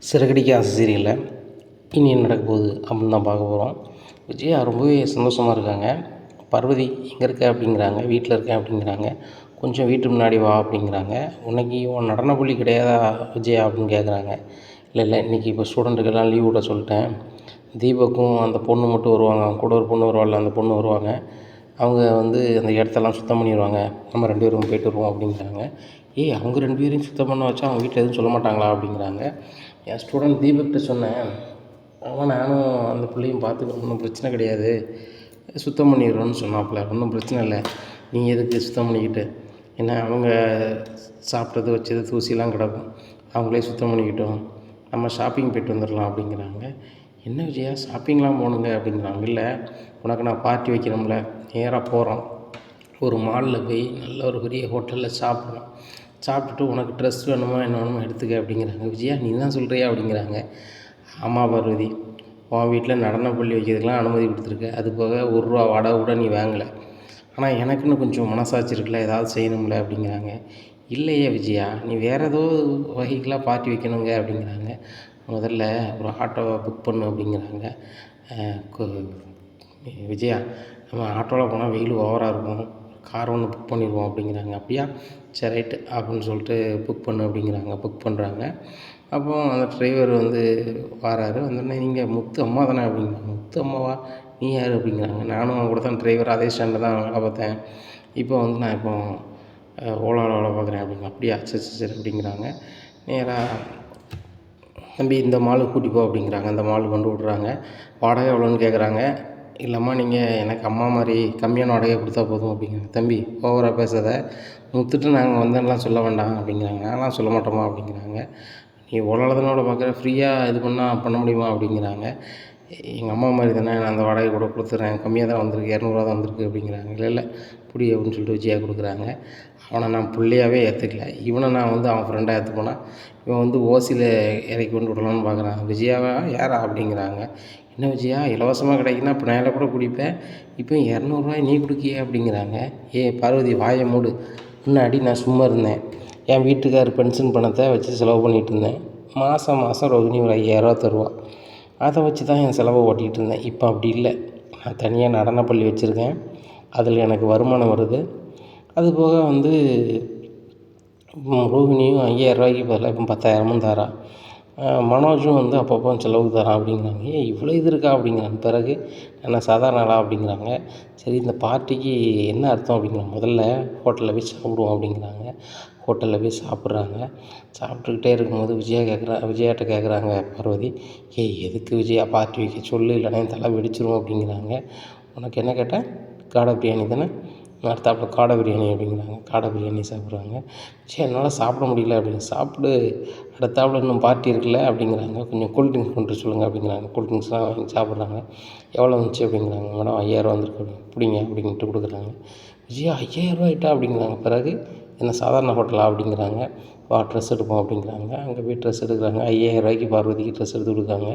சிறகடிக்க ஆசை சீரியலில் இனி என்ன நடக்க போகுது அப்படின்னு தான் பார்க்க போகிறோம். விஜயா ரொம்பவே சந்தோஷமாக இருக்காங்க. பார்வதி எங்கே இருக்க அப்படிங்கிறாங்க. வீட்டில் இருக்கேன் அப்படிங்கிறாங்க. கொஞ்சம் வீட்டு முன்னாடி வா அப்படிங்கிறாங்க. உன்னைக்கு உன் நடன பள்ளி கிடையாதா விஜயா அப்படின்னு கேட்குறாங்க. இல்லை இன்றைக்கி இப்போ ஸ்டூடெண்ட்டுக்கெல்லாம் லீவ் விட சொல்லிட்டேன். தீபக்கும் அந்த பொண்ணு மட்டும் வருவாங்க, அவங்க கூட ஒரு பொண்ணு வருவாள், அந்த பொண்ணு வருவாங்க. அவங்க அந்த இடத்தெல்லாம் சுத்தம் பண்ணிடுவாங்க. நம்ம 2 பேரும் போய்ட்டு வருவோம் அப்படிங்கிறாங்க. அவங்க 2 பேரையும் சுத்தம் பண்ண வச்சா அவங்க வீட்டில் எதுவும் சொல்ல மாட்டாங்களா அப்படிங்கிறாங்க. என் ஸ்டூடெண்ட் தீபக்கிட்ட சொன்னேன், நானும் அந்த பிள்ளையும் பார்த்துக்கிறோம், ஒன்றும் பிரச்சனை கிடையாது, சுத்தம் பண்ணிடுறோன்னு சொன்னாப்புல. ஒன்றும் பிரச்சனை இல்லை, நீ எதுக்கு சுத்தம் பண்ணிக்கிட்டு, ஏன்னா அவங்க சாப்பிட்டது வச்சது தூசிலாம் கிடக்கும், அவங்களே சுத்தம் பண்ணிக்கிட்டோம், நம்ம ஷாப்பிங் போய்ட்டு வந்துடலாம் அப்படிங்கிறாங்க. என்ன விஜயா ஷாப்பிங்லாம் போகணுங்க அப்படிங்கிறாங்க. இல்லை, உனக்கு நான் பார்ட்டி வைக்கிறோம்ல, நேராக போகிறோம், ஒரு மாலில் போய் நல்ல ஒரு பெரிய ஹோட்டலில் சாப்பிட்றோம், சாப்பிட்டுட்டு உனக்கு ட்ரெஸ் வேணுமா என்ன வேணுமோ எடுத்துக்க அப்படிங்கிறாங்க. விஜயா நீ தான் சொல்கிறியா அப்படிங்கிறாங்க. ஆமாம் பார்வதி, உன் வீட்டில் நடன பள்ளி வைக்கிறதுக்கெலாம் அனுமதி கொடுத்துருக்க, அது போக ₹1 வாடகை கூட நீ வாங்கலை, ஆனால் எனக்குன்னு கொஞ்சம் மனசாட்சி இருக்குல்ல, ஏதாவது செய்யணும்ல அப்படிங்கிறாங்க. இல்லையே விஜயா, நீ வேறு ஏதோ வகைக்கெலாம் பார்ட்டி வைக்கணுங்க அப்படிங்கிறாங்க. முதல்ல ஒரு ஆட்டோவை புக் பண்ணு அப்படிங்கிறாங்க. விஜயா நம்ம ஆட்டோவில் போனால் வெயில் ஓவராக இருக்கும், கார் ஒன்று புக் பண்ணிடுவோம் அப்படிங்கிறாங்க. அப்படியா, சரி ரைட்டு அப்படின்னு சொல்லிட்டு புக் பண்ணு அப்படிங்கிறாங்க. புக் பண்ணுறாங்க. அப்போ அந்த டிரைவர் வராரு. வந்தோடனே நீங்கள் முத்து அம்மா தானே அப்படிங்கிறாங்க. முத்து அம்மாவா, நீ யார் அப்படிங்கிறாங்க. நானும் அவங்க கூட தான் டிரைவர், அதே ஸ்டாண்டில் தான் வேலை பார்த்தேன், இப்போ நான் ஓலாவில் வேலை பார்க்குறேன் அப்படிங்க. அப்படியா, சரி அப்படிங்கிறாங்க. நேராக தம்பி இந்த மாலுக்கு கூட்டி போ அப்படிங்கிறாங்க. அந்த மாலுக்கு கொண்டு விட்றாங்க. வாடகை எவ்வளோன்னு கேட்குறாங்க. இல்லைம்மா நீங்கள் எனக்கு அம்மா மாதிரி கம்மியான வாடகையை கொடுத்தா போதும் அப்படிங்கிறாங்க. தம்பி ஓவராக பேசாத, முத்துட்டு நாங்கள் வந்தேன்லாம் சொல்ல வேண்டாம் அப்படிங்கிறாங்க. நான்லாம் சொல்ல மாட்டோமா அப்படிங்கிறாங்க. நீ ஓலாவில் தானே பார்க்குற, ஃப்ரீயாக இது பண்ண முடியுமா அப்படிங்கிறாங்க. எங்கள் அம்மா மாதிரி தானே, நான் அந்த வாடகை கூட கொடுத்துட்றேன், கம்மியாக தான் வந்திருக்கு, ₹200 தான் வந்திருக்கு அப்படிங்கிறாங்க. இல்லை புடி அப்படின்னு சொல்லிட்டு விஜயா கொடுக்குறாங்க. அவனை நான் பிள்ளையாவே ஏற்றுக்கல, இவனை நான் அவன் ஃப்ரெண்டாக ஏற்றுப்போனா, இவன் ஓசியில் இறக்கி கொண்டு விடலான்னு பார்க்குறான். விஜயாவா யாரா அப்படிங்கிறாங்க. என்ன விஜயா இலவசமாக கிடைக்குன்னா இப்போ நான் கூட குடிப்பேன், இப்போ ₹200 நீ கொடுக்கிய அப்படிங்கிறாங்க. பார்வதி வாயை மூடு, முன்னாடி நான் சும்மா இருந்தேன், என் வீட்டுக்கார் பென்ஷன் பணத்தை வச்சு செலவு பண்ணிகிட்டு இருந்தேன், மாதம் ரோகிணி ஒரு ₹5000 தருவான், அதை வச்சு தான் என் செலவை ஓட்டிகிட்டு இருந்தேன். இப்போ அப்படி இல்லை, நான் தனியாக நடனப்பள்ளி வச்சுருக்கேன், அதில் எனக்கு வருமானம் வருது, அதுபோக ரோகிணியும் ₹5000 பதிலாக இப்போ 10,000 தரான், மனோஜும் அப்பப்போ செலவுக்கு தரான் அப்படிங்கிறாங்க. இவ்வளோ இது இருக்கா அப்படிங்கிறாங்க. பிறகு என்ன சாதாரண ஆளா அப்படிங்கிறாங்க. சரி இந்த பார்ட்டிக்கு என்ன அர்த்தம் அப்படிங்கிறாங்க. முதல்ல ஹோட்டலில் போய் சாப்பிடுவோம் அப்படிங்கிறாங்க. ஹோட்டலில் போய் சாப்பிட்றாங்க. சாப்பிட்டுக்கிட்டே இருக்கும்போது விஜயாட்ட கேட்குறாங்க பார்வதி, எதுக்கு விஜயா பார்ட்டி வைக்க சொல்லு, இல்லைனா என் தலை வெடிச்சிரும் அப்படிங்கிறாங்க. உனக்கு என்ன கேட்டேன், காடை பிரியாணி தானே, அடுத்தாப்புல காடை பிரியாணி அப்படிங்கிறாங்க. காடை பிரியாணி சாப்பிட்றாங்க. சரி என்னால் சாப்பிட முடியல அப்படின்னு. சாப்பிடு, அடுத்தாப்புல இன்னும் பார்ட்டி இருக்குல்ல அப்படிங்கிறாங்க. கொஞ்சம் கூல்ட்ரிங்க்ஸ் கொண்டு சொல்லுங்கள் அப்படிங்கிறாங்க. கூல்ட்ரிங்க்ஸ்லாம் வாங்கி சாப்பிட்றாங்க. எவ்வளோ வந்துச்சு அப்படிங்கிறாங்க. மேடம் ₹5000 வந்திருக்கு அப்படின்னு. பிடிங்க அப்படின்ட்டு கொடுக்குறாங்க. விஜயா ₹5000 ஆகிட்டா அப்படிங்கிறாங்க. பிறகு என்ன சாதாரண ஹோட்டலா அப்படிங்கிறாங்க. வா ட்ரெஸ் எடுப்போம் அப்படிங்கிறாங்க. அங்கே போய் ட்ரெஸ் எடுக்கிறாங்க. ₹5000 பார்வதிக்கு ட்ரெஸ் எடுத்து கொடுக்குறாங்க.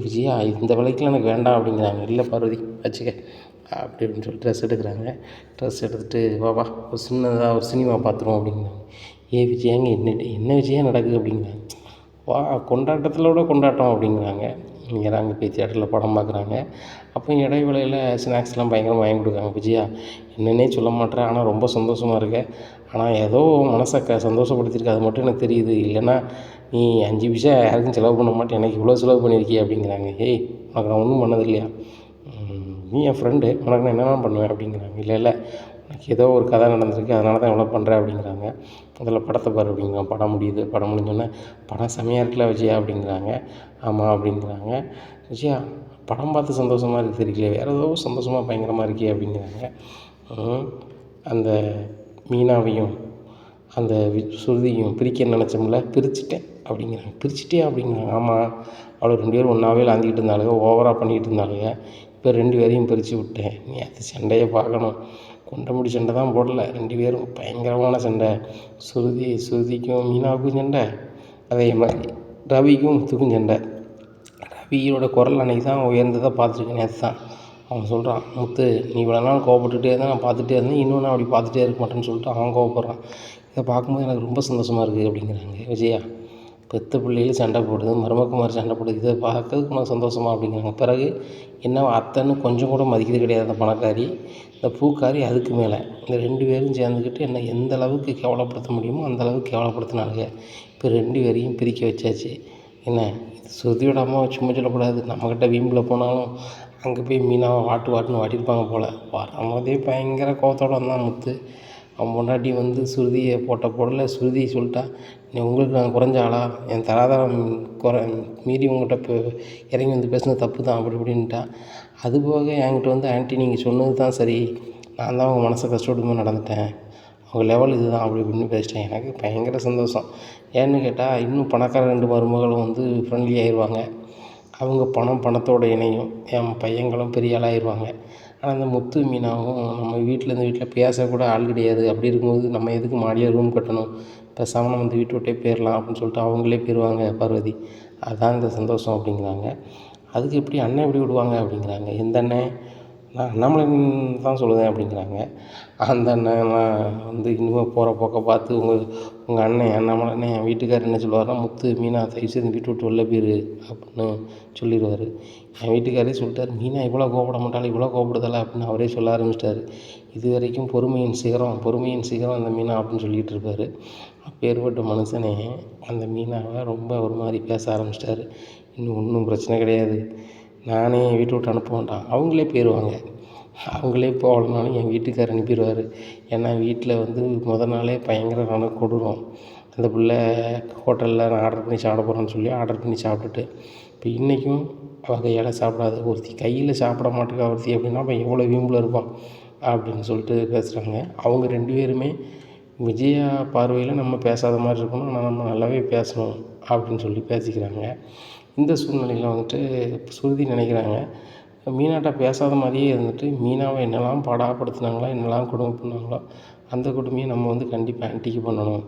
விஜயா இந்த விலைக்கெலாம் எனக்கு வேண்டாம் அப்படிங்கிறாங்க. இல்லை பார்வதி வச்சுக்க அப்படின்னு சொல்லி ட்ரெஸ் எடுக்கிறாங்க. ட்ரெஸ் எடுத்துகிட்டு வா ஒரு சின்னதாக ஒரு சினிமா பார்த்துருவோம் அப்படிங்கிறாங்க. விஜயாங்க என்ன விஜயா நடக்குது அப்படிங்கிறாங்க. வா கொண்டாட்டத்தில் கொண்டாட்டம் அப்படிங்கிறாங்க. அங்கே போய் தியேட்டரில் படம் பார்க்குறாங்க. அப்போ இடைவேளையில் ஸ்நாக்ஸ்லாம் பயங்கரமாக வாங்கி கொடுக்குறாங்க. விஜயா என்னன்னே சொல்ல மாட்டேன், ஆனால் ரொம்ப சந்தோஷமாக இருக்கேன், ஆனால் ஏதோ மனசை சந்தோஷப்படுத்தியிருக்க, அது மட்டும் எனக்கு தெரியுது, இல்லைன்னா நீ 5 பைசா யாருக்கும் செலவு பண்ண மாட்டேன், எனக்கு இவ்வளோ செலவு பண்ணியிருக்கிய அப்படிங்கிறாங்க. உனக்கு நான் ஒன்றும் பண்ணது இல்லையா, நீ என் ஃப்ரெண்டு, உனக்கு நான் என்னென்ன பண்ணுவேன் அப்படிங்கிறாங்க. இல்லை உனக்கு ஏதோ ஒரு கதை நடந்திருக்கு, அதனால தான் இவ்வளோ பண்ணுறேன் அப்படிங்கிறாங்க. முதல்ல படத்தை பாரு அப்படிங்கிறாங்க. படம் முடியுது. படம் முடிஞ்சோடனே படம் செமையாக இருக்குல்ல விஜயா அப்படிங்கிறாங்க. ஆமாம் அப்படிங்கிறாங்க. விஜயா படம் பார்த்து சந்தோஷமாக இருக்குது தெரியலையே, வேறு ஏதோ சந்தோஷமாக பயங்கரமாக இருக்கே அப்படிங்கிறாங்க. அந்த மீனாவையும் அந்த சுருதியும் பிரிக்க நினச்சோம்ல, பிரிச்சுட்டேன் அப்படிங்கிறாங்க. பிரிச்சுட்டே அப்படிங்கிறாங்க. ஆமாம், அவ்வளோ 2 பேரும் ஒன்றாவே லாந்திக்கிட்டு இருந்தாளுங்க, ஓவராக பண்ணிக்கிட்டு இருந்தாளுங்க, இப்போ 2 பேரையும் பிரித்து விட்டேன். நீ அது சண்டையை பார்க்கணும், கொண்டமுடி சண்டை தான் போடல, 2 பேரும் பயங்கரமான சண்டை, சுருதிக்கும் மீனாவுக்கும் சண்டை, அதே மாதிரி ரவிக்கும் முத்துக்கும் சண்டை. ரவியோட குரல் அன்றைக்கி தான் உயர்ந்ததாக பார்த்துருக்கேன். நேற்று தான் அவன் சொல்கிறான், முத்து நீ இவ்வளோ நாள் கோவப்பட்டுகிட்டே இருந்தால் நான் பார்த்துட்டே இருந்தேன், இன்னும் நான் அப்படி பார்த்துட்டே இருக்க மாட்டேன்னு சொல்லிட்டு அவன் கோவப்படுறான். இதை பார்க்கும்போது எனக்கு ரொம்ப சந்தோஷமாக இருக்குது அப்படிங்கிறாங்க விஜயா. பெத்த பிள்ளைகளும் சண்டை போடுது, மருமகமார் சண்டை போடுது, இதை பார்க்கறதுக்கு உனக்கு சந்தோஷமா அப்படிங்கிறாங்க. பிறகு என்ன அத்தைன்னு கொஞ்சம் கூட மதிக்கிறது கிடையாது அந்த பணக்காரி. இந்த பூக்காரி அதுக்கு மேலே. இந்த 2 பேரும் சேர்ந்துக்கிட்டு என்னை எந்த அளவுக்கு கேவலப்படுத்த முடியுமோ அந்த அளவுக்கு கேவலப்படுத்தினானுங்க. இப்போ 2 பேரையும் பிரிக்க வச்சாச்சு. என்ன இது ஸ்ருதியோட அம்மாவை சும்மா சொல்லக்கூடாது. நம்மக்கிட்ட வீம்பில் போனாலும் அங்கே போய் மீனாவை வாட்டுன்னு வாட்டியிருப்பாங்க போல். வரும்போதே பயங்கர கோவத்தோடு வந்தான் முத்து. அவன் பொண்டாட்டி வந்து சுருதியை போடல. சுருதி சொல்லிட்டா, நீ உங்களுக்கு நான் குறைஞ்ச ஆளா, என் தராதரம் மீறி உங்கள்கிட்ட இப்போ இறங்கி வந்து பேசுனது தப்பு தான் அப்படி இப்படின்ட்டா. அதுபோக என்கிட்ட வந்து ஆன்ட்டி நீங்கள் சொன்னது தான் சரி, நான் தான் அவங்க மனசை கஷ்டப்படும்போது நடந்துட்டேன், அவங்க லெவல் இது தான் அப்படி இப்படின்னு பேசிட்டேன். எனக்கு பயங்கர சந்தோஷம். ஏன்னு கேட்டால் இன்னும் பணக்கார 2 மருமகளும் வந்து ஃப்ரெண்ட்லி ஆயிடுவாங்க. அவங்க பணத்தோட இணையும். என் பையங்களும் பெரிய ஆளாகிடுவாங்க. ஆனால் இந்த முத்து மீனாவும் நம்ம வீட்டில் பேசக்கூட ஆள் கிடையாது. அப்படி இருக்கும்போது நம்ம எதுக்கு மாடியில் ரூம் கட்டணும், பேசாமல் நம்ம இந்த வீட்டை விட்டே போயிடலாம் அப்படின்னு சொல்லிட்டு அவங்களே போயிடுவாங்க பார்வதி. அதுதான் இந்த சந்தோஷம் அப்படிங்கிறாங்க. அதுக்கு எப்படி அண்ணன் எப்படி விடுவாங்க அப்படிங்கிறாங்க. எந்த அண்ணன்? நான் அண்ணாமலைன்னு தான் சொல்லுவேன் அப்படிங்கிறாங்க. அந்த அண்ணன் வந்து இனிமேல் போகிற போக்க பார்த்து உங்கள் அண்ணன் அண்ணாமலை என் வீட்டுக்காரர் என்ன சொல்லுவாருன்னா, முத்து மீனா தயவுசெய்து வீட்டை விட்டு வெளில போயிரு அப்படின்னு சொல்லிடுவார். என் வீட்டுக்காரே சொல்லிட்டார், மீனா இவ்வளோ கோவப்பட மாட்டாள், இவ்வளோ கோவப்படுதலை அப்படின்னு அவரே சொல்ல ஆரம்பிச்சிட்டாரு. இது வரைக்கும் பொறுமையின் சிகரம் அந்த மீனா அப்படின்னு சொல்லிகிட்டு இருப்பார். அப்பேற்பட்ட மனுஷனே அந்த மீனாவை ரொம்ப ஒரு மாதிரி பேச ஆரம்பிச்சிட்டாரு. இன்னும் ஒன்றும் பிரச்சனை கிடையாது, நானே என் வீட்டை விட்டு அனுப்ப மாட்டான், அவங்களே போயிடுவாங்க, அவங்களே போகலனாலும் என் வீட்டுக்காரர் அனுப்பிடுவார். ஏன்னா வீட்டில் வந்து முதல் நாளே பயங்கர கொடூரம். அந்த பிள்ளை ஹோட்டலில் நான் ஆர்டர் பண்ணி சாப்பிட போகிறேன்னு சொல்லி ஆர்டர் பண்ணி சாப்பிட்டுட்டு இப்போ இன்றைக்கும் வகையால் சாப்பிடாது ஒருத்தி கையில் சாப்பிட மாட்டேங்க ஒருத்தி அப்படின்னா அப்போ எவ்வளோ வீம்பில் இருப்பான் அப்படின்னு சொல்லிட்டு பேசுகிறாங்க. அவங்க 2 பேருமே விஜயா பார்வையில் நம்ம பேசாத மாதிரி இருக்கணும், ஆனால் நம்ம நல்லாவே பேசணும் அப்படின்னு சொல்லி பேசிக்கிறாங்க. இந்த சூழ்நிலையில் வந்துட்டு சுருதி நினைக்கிறாங்க, மீனாட்ட பேசாத மாதிரியே இருந்துட்டு மீனாவை என்னெல்லாம் பாடாப்படுத்தினாங்களோ என்னெல்லாம் கொடுமை பண்ணாங்களோ அந்த கொடுமையை நம்ம வந்து கண்டிப்பாக ஆன்ட்டிக்கு பண்ணணும்.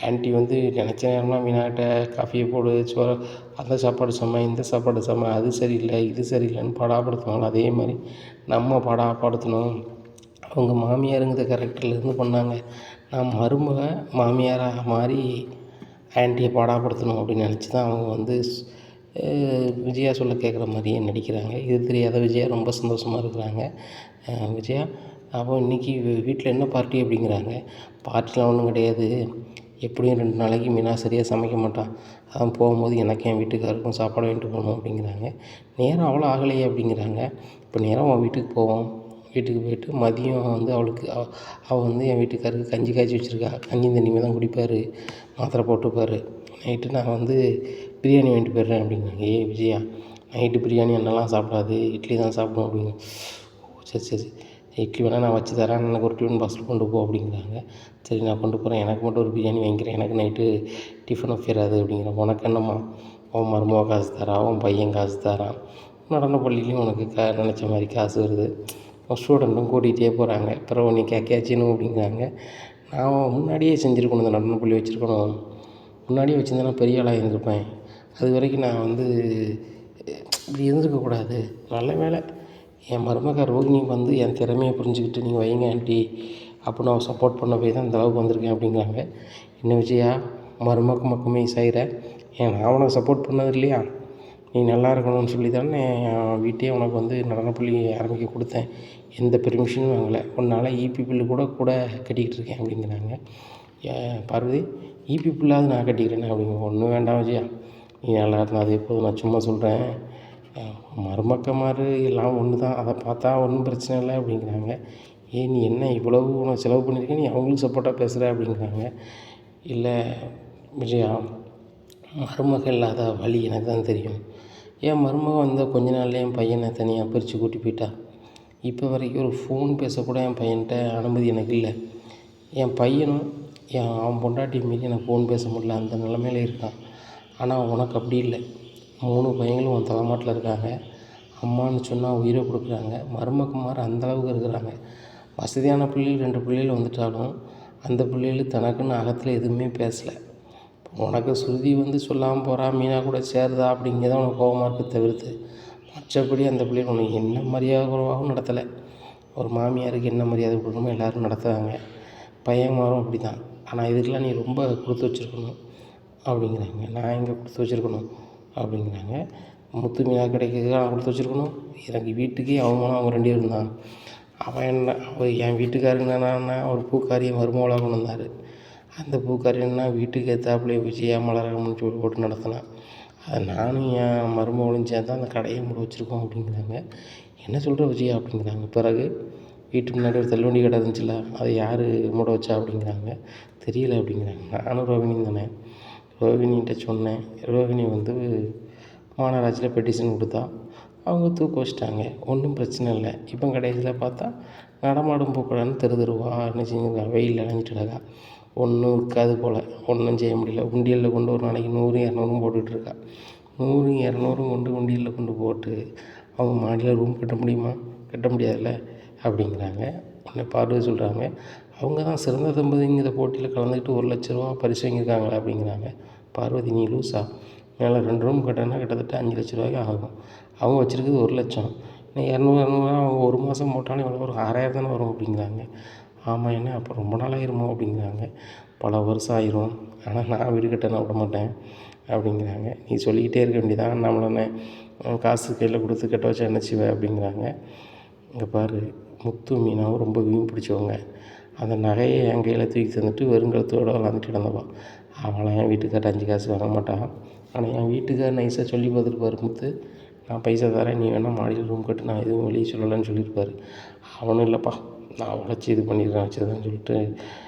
ஆன்ட்டி வந்து நினச்ச நேரம்லாம் மீனாட்ட காஃபியை போடு, சோறு, அந்த சாப்பாடு செம்ம, இந்த சாப்பாடு செம்ம, அது சரியில்லை இது சரியில்லைன்னு பாடாப்படுத்துவாங்களோ அதே மாதிரி நம்ம பாடாப்படுத்தணும். அவங்க மாமியாருங்கிற கேரக்டர்லேருந்து பண்ணாங்க, நான் மருமக மாமியாராக மாறி ஆன்ட்டியை பாடாப்படுத்தணும் அப்படின்னு நினச்சி தான் அவங்க வந்து விஜயா சொல்ல கேட்குற மாதிரியே நடிக்கிறாங்க. இது தெரியாத விஜயா ரொம்ப சந்தோஷமாக இருக்கிறாங்க. விஜயா அப்போ இன்றைக்கி வீட்டில் என்ன பார்ட்டி அப்படிங்கிறாங்க. பார்ட்டிலாம் ஒன்றும் கிடையாது, எப்படியும் 2 நாளைக்கு மீனா சரியாக சமைக்க மாட்டான், அதான் போகும்போது எனக்கு என் வீட்டுக்காருக்கும் சாப்பாடு வாங்கிட்டு போகணும் அப்படிங்கிறாங்க. நேரம் அவ்வளோ ஆகலையே அப்படிங்கிறாங்க. இப்போ நேரம் அவன் வீட்டுக்கு போவோம், வீட்டுக்கு போயிட்டு மதியம் வந்து அவள் வந்து என் வீட்டுக்காருக்கு கஞ்சி காய்ச்சி வச்சுருக்கா, கஞ்சி தண்ணிமே தான் குடிப்பார், மாத்திரை போட்டுப்பார். நைட்டு நான் வந்து பிரியாணி வாங்கிட்டு போயிடுறேன் அப்படிங்கிறாங்க. விஜயா நைட்டு பிரியாணி என்னெல்லாம் சாப்பிடாது, இட்லி தான் சாப்பிடும் அப்படிங்க. சரி இட்லி வேணால் நான் வச்சு தரேன், எனக்கு ஒரு டிஃபன் பாக்ஸில் கொண்டு போ அப்படிங்கிறாங்க. சரி நான் கொண்டு போகிறேன், எனக்கு மட்டும் ஒரு பிரியாணி வாங்கிக்கிறேன், எனக்கு நைட்டு டிஃபன் ஆஃபேராது அப்படிங்கிறேன். உனக்கு என்னம்மா, அவன் மருமக காசு தரான், அவன் பையன் காசு தரான், நடன பள்ளியிலையும் உனக்கு நினச்ச மாதிரி காசு வருது, ஸ்டூடெண்ட்டும் கூட்டிகிட்டே போகிறாங்க, பிறகு நீ கேட்காச்சின்னு அப்படிங்கிறாங்க. நான் முன்னாடியே செஞ்சுருக்கணும், இந்த நடன பள்ளி வச்சுருக்கணும், முன்னாடியே வச்சுருந்தேன்னா பெரிய ஆளாக இருந்திருப்பேன். அது வரைக்கும் நான் வந்து இப்படி இருந்திருக்கக்கூடாது. நல்ல வேலை என் மருமக ரோகிணி வந்து என் திறமையை புரிஞ்சுக்கிட்டு நீங்கள் வைங்க ஆண்டி அப்படின்னு அவன் சப்போர்ட் பண்ண போய் தான் இந்த அளவுக்கு வந்திருக்கேன் அப்படிங்கிறாங்க. இன்னும் விஜயா மருமக்குமே செய்கிற, ஏன் நான் உனக்கு சப்போர்ட் பண்ணது இல்லையா, நீ நல்லா இருக்கணும்னு சொல்லி தானே என் வீட்டையே உனக்கு வந்து நடனப்பள்ளி ஆரம்பிக்க கொடுத்தேன், எந்த பெர்மிஷனும் வாங்கலை, உன்னால் இபி பில்லு கூட கட்டிக்கிட்டு இருக்கேன் அப்படிங்கிறாங்க. பார்வதி இபி பில்லாவது நான் கட்டிக்கிறேன்னு அப்படிங்க. ஒன்றும் வேண்டாம் விஜயா, நீ நல்லா இருந்தால் அதே போதும், நான் சும்மா சொல்கிறேன், மருமக்கமாரு எல்லாம் ஒன்று தான், அதை பார்த்தா ஒன்றும் பிரச்சனை இல்லை அப்படிங்கிறாங்க. ஏன் நீ என்ன இவ்வளவு உனக்கு செலவு பண்ணியிருக்க, நீ அவங்களுக்கு சப்போர்ட்டாக பேசுகிற அப்படிங்கிறாங்க. இல்லை விஜயா, மருமக இல்லாத வழி எனக்கு தான் தெரியும். என் மருமக வந்து கொஞ்ச நாள்லேயே என் பையனை தனியாக பிரித்து கூட்டி போயிட்டா. இப்போ வரைக்கும் ஒரு ஃபோன் பேசக்கூட என் பையன்கிட்ட அனுமதி எனக்கு இல்லை. என் பையனும் அவன் பொண்டாட்டி மீறி எனக்கு ஃபோன் பேச முடியல, அந்த நிலமையில இருக்கான். ஆனால் உனக்கு அப்படி இல்லை, 3 பையங்களும் உன் தலைமாட்டில் இருக்காங்க, அம்மான்னு சொன்னால் உயிரை கொடுக்குறாங்க, மருமக்குமார் அந்தளவுக்கு இருக்கிறாங்க. வசதியான பிள்ளைகள் 2 பிள்ளைகள் வந்துட்டாலும் அந்த பிள்ளைகள் தனக்குன்னு அகத்தில் எதுவுமே பேசலை. உனக்கு சுருதி வந்து சொல்லாமல் போகிறா, மீனா கூட சேருதா அப்படிங்கிறத உனக்கு கோபமாக இருக்குது தவிர்த்து மற்றபடி அந்த பிள்ளைகள் உனக்கு என்ன மரியாதை குறைவாகவும் நடத்தலை. ஒரு மாமியாருக்கு என்ன மரியாதை கொடுக்கணுமோ எல்லோரும் நடத்துகிறாங்க, பையன்மாரும் அப்படி தான். ஆனால் இதுக்கெல்லாம் நீ ரொம்ப கொடுத்து வச்சுருக்கணும். அப்படிங்கிறாங்க. நான் எங்கே கொடுத்து வச்சுருக்கணும் அப்படிங்கிறாங்க. முத்து மீனா கிடைக்கிறதுக்கு நான் கொடுத்து வச்சுருக்கணும். எனக்கு வீட்டுக்கே அவமானம் அவங்க 2 பேரும் தான். அவன் என் வீட்டுக்காரங்க என்னன்னா ஒரு பூக்காரியை மருமகளாக கொண்டு வந்தார். அந்த பூக்காரின்னா வீட்டுக்கு ஏற்றாப்புலையே விஜயா மலரகம்னு சொல்லி போட்டு நடத்தினான். அதை நானும் என் மருமகளும் சேர்ந்து அந்த கடையை மூட வச்சுருக்கோம் அப்படிங்கிறாங்க. என்ன சொல்கிற விஜயா அப்படிங்கிறாங்க. பிறகு வீட்டு முன்னாடி ஒரு தள்ளுவண்டி கடை இருந்துச்சுல்ல, அதை யார் மூட வச்சா அப்படிங்கிறாங்க. தெரியல அப்படிங்கிறாங்க. நானும் ரோகிணியும் தானே. ரோகிணிகிட்ட சொன்னேன். ரோகிணி வந்து மாநகராட்சியில் பெட்டிஷன் கொடுத்தா அவங்க தூக்க வச்சிட்டாங்க. ஒன்றும் பிரச்சனை இல்லை. இப்போ கடைசியில் பார்த்தா நடமாடும் பூக்கடைன்னு தெருவா என்ன செஞ்சுருக்கா, வெயிலில் அலைஞ்சிட்டு கிடக்கா. ஒன்றும் விற்காது போல், ஒன்றும் செய்ய முடியல. உண்டியலில் கொண்டு ஒரு நாளைக்கு 100 200 போட்டுட்ருக்கா. 100 200 கொண்டு உண்டியலில் கொண்டு போட்டு அவங்க மாடியில் ரூம் கட்ட முடியுமா? கட்ட முடியாதுல்ல அப்படிங்கிறாங்க. உடனே பார்வதி சொல்கிறாங்க, அவங்க தான் சிறந்த தம்பதிங்கிற போட்டியில் கலந்துக்கிட்டு 1 லட்ச ரூபா பரிசு வாங்கியிருக்காங்களா அப்படிங்கிறாங்க. பார்வதி, நீ லூஸா? மேலே 2 ரூம் கட்டினா கிட்டத்தட்ட 5 லட்ச ரூபாய்க்கு ஆகும். அவங்க வச்சுருக்குது 1 லட்சம். இன்னும் 200 அவங்க ஒரு மாதம் போட்டாலும் எவ்வளோ வரும்? 6000 தானே வரும் அப்படிங்கிறாங்க. ஆமாம், என்ன அப்போ ரொம்ப நாள் ஆயிருமோ அப்படிங்கிறாங்க. பல வருஷம் ஆயிரும். ஆனால் நான் வீடு கட்ட நான் விட மாட்டேன் அப்படிங்கிறாங்க. நீ சொல்லிக்கிட்டே இருக்க வேண்டியதான், நம்மளை காசு கையில் கொடுத்து கட்ட வச்சா என்ன செய்வேன் அப்படிங்கிறாங்க. இங்கே பாரு, முத்து மீனாவும் ரொம்ப வீண் பிடிச்சவங்க. அந்த நகையை என் கையில் தூக்கி தந்துட்டு வெறுங்கலத்தோடு விளாண்டுட்டு கிடந்தவா. அவளை என் வீட்டுக்கார்ட்ட 5 காசு வாங்க மாட்டான். ஆனால் என் வீட்டுக்கார் நைஸாக சொல்லி பார்த்துருப்பாரு, முத்து நான் பைசா தரேன், நீ வேணால் மாடியில் ரூம் கட்டு, நான் எதுவும் வெளியே சொல்லலைன்னு சொல்லியிருப்பார். அவனும் இல்லைப்பா நான் உழைச்சி இது பண்ணிடுறேன் வச்சுதான் சொல்லிட்டு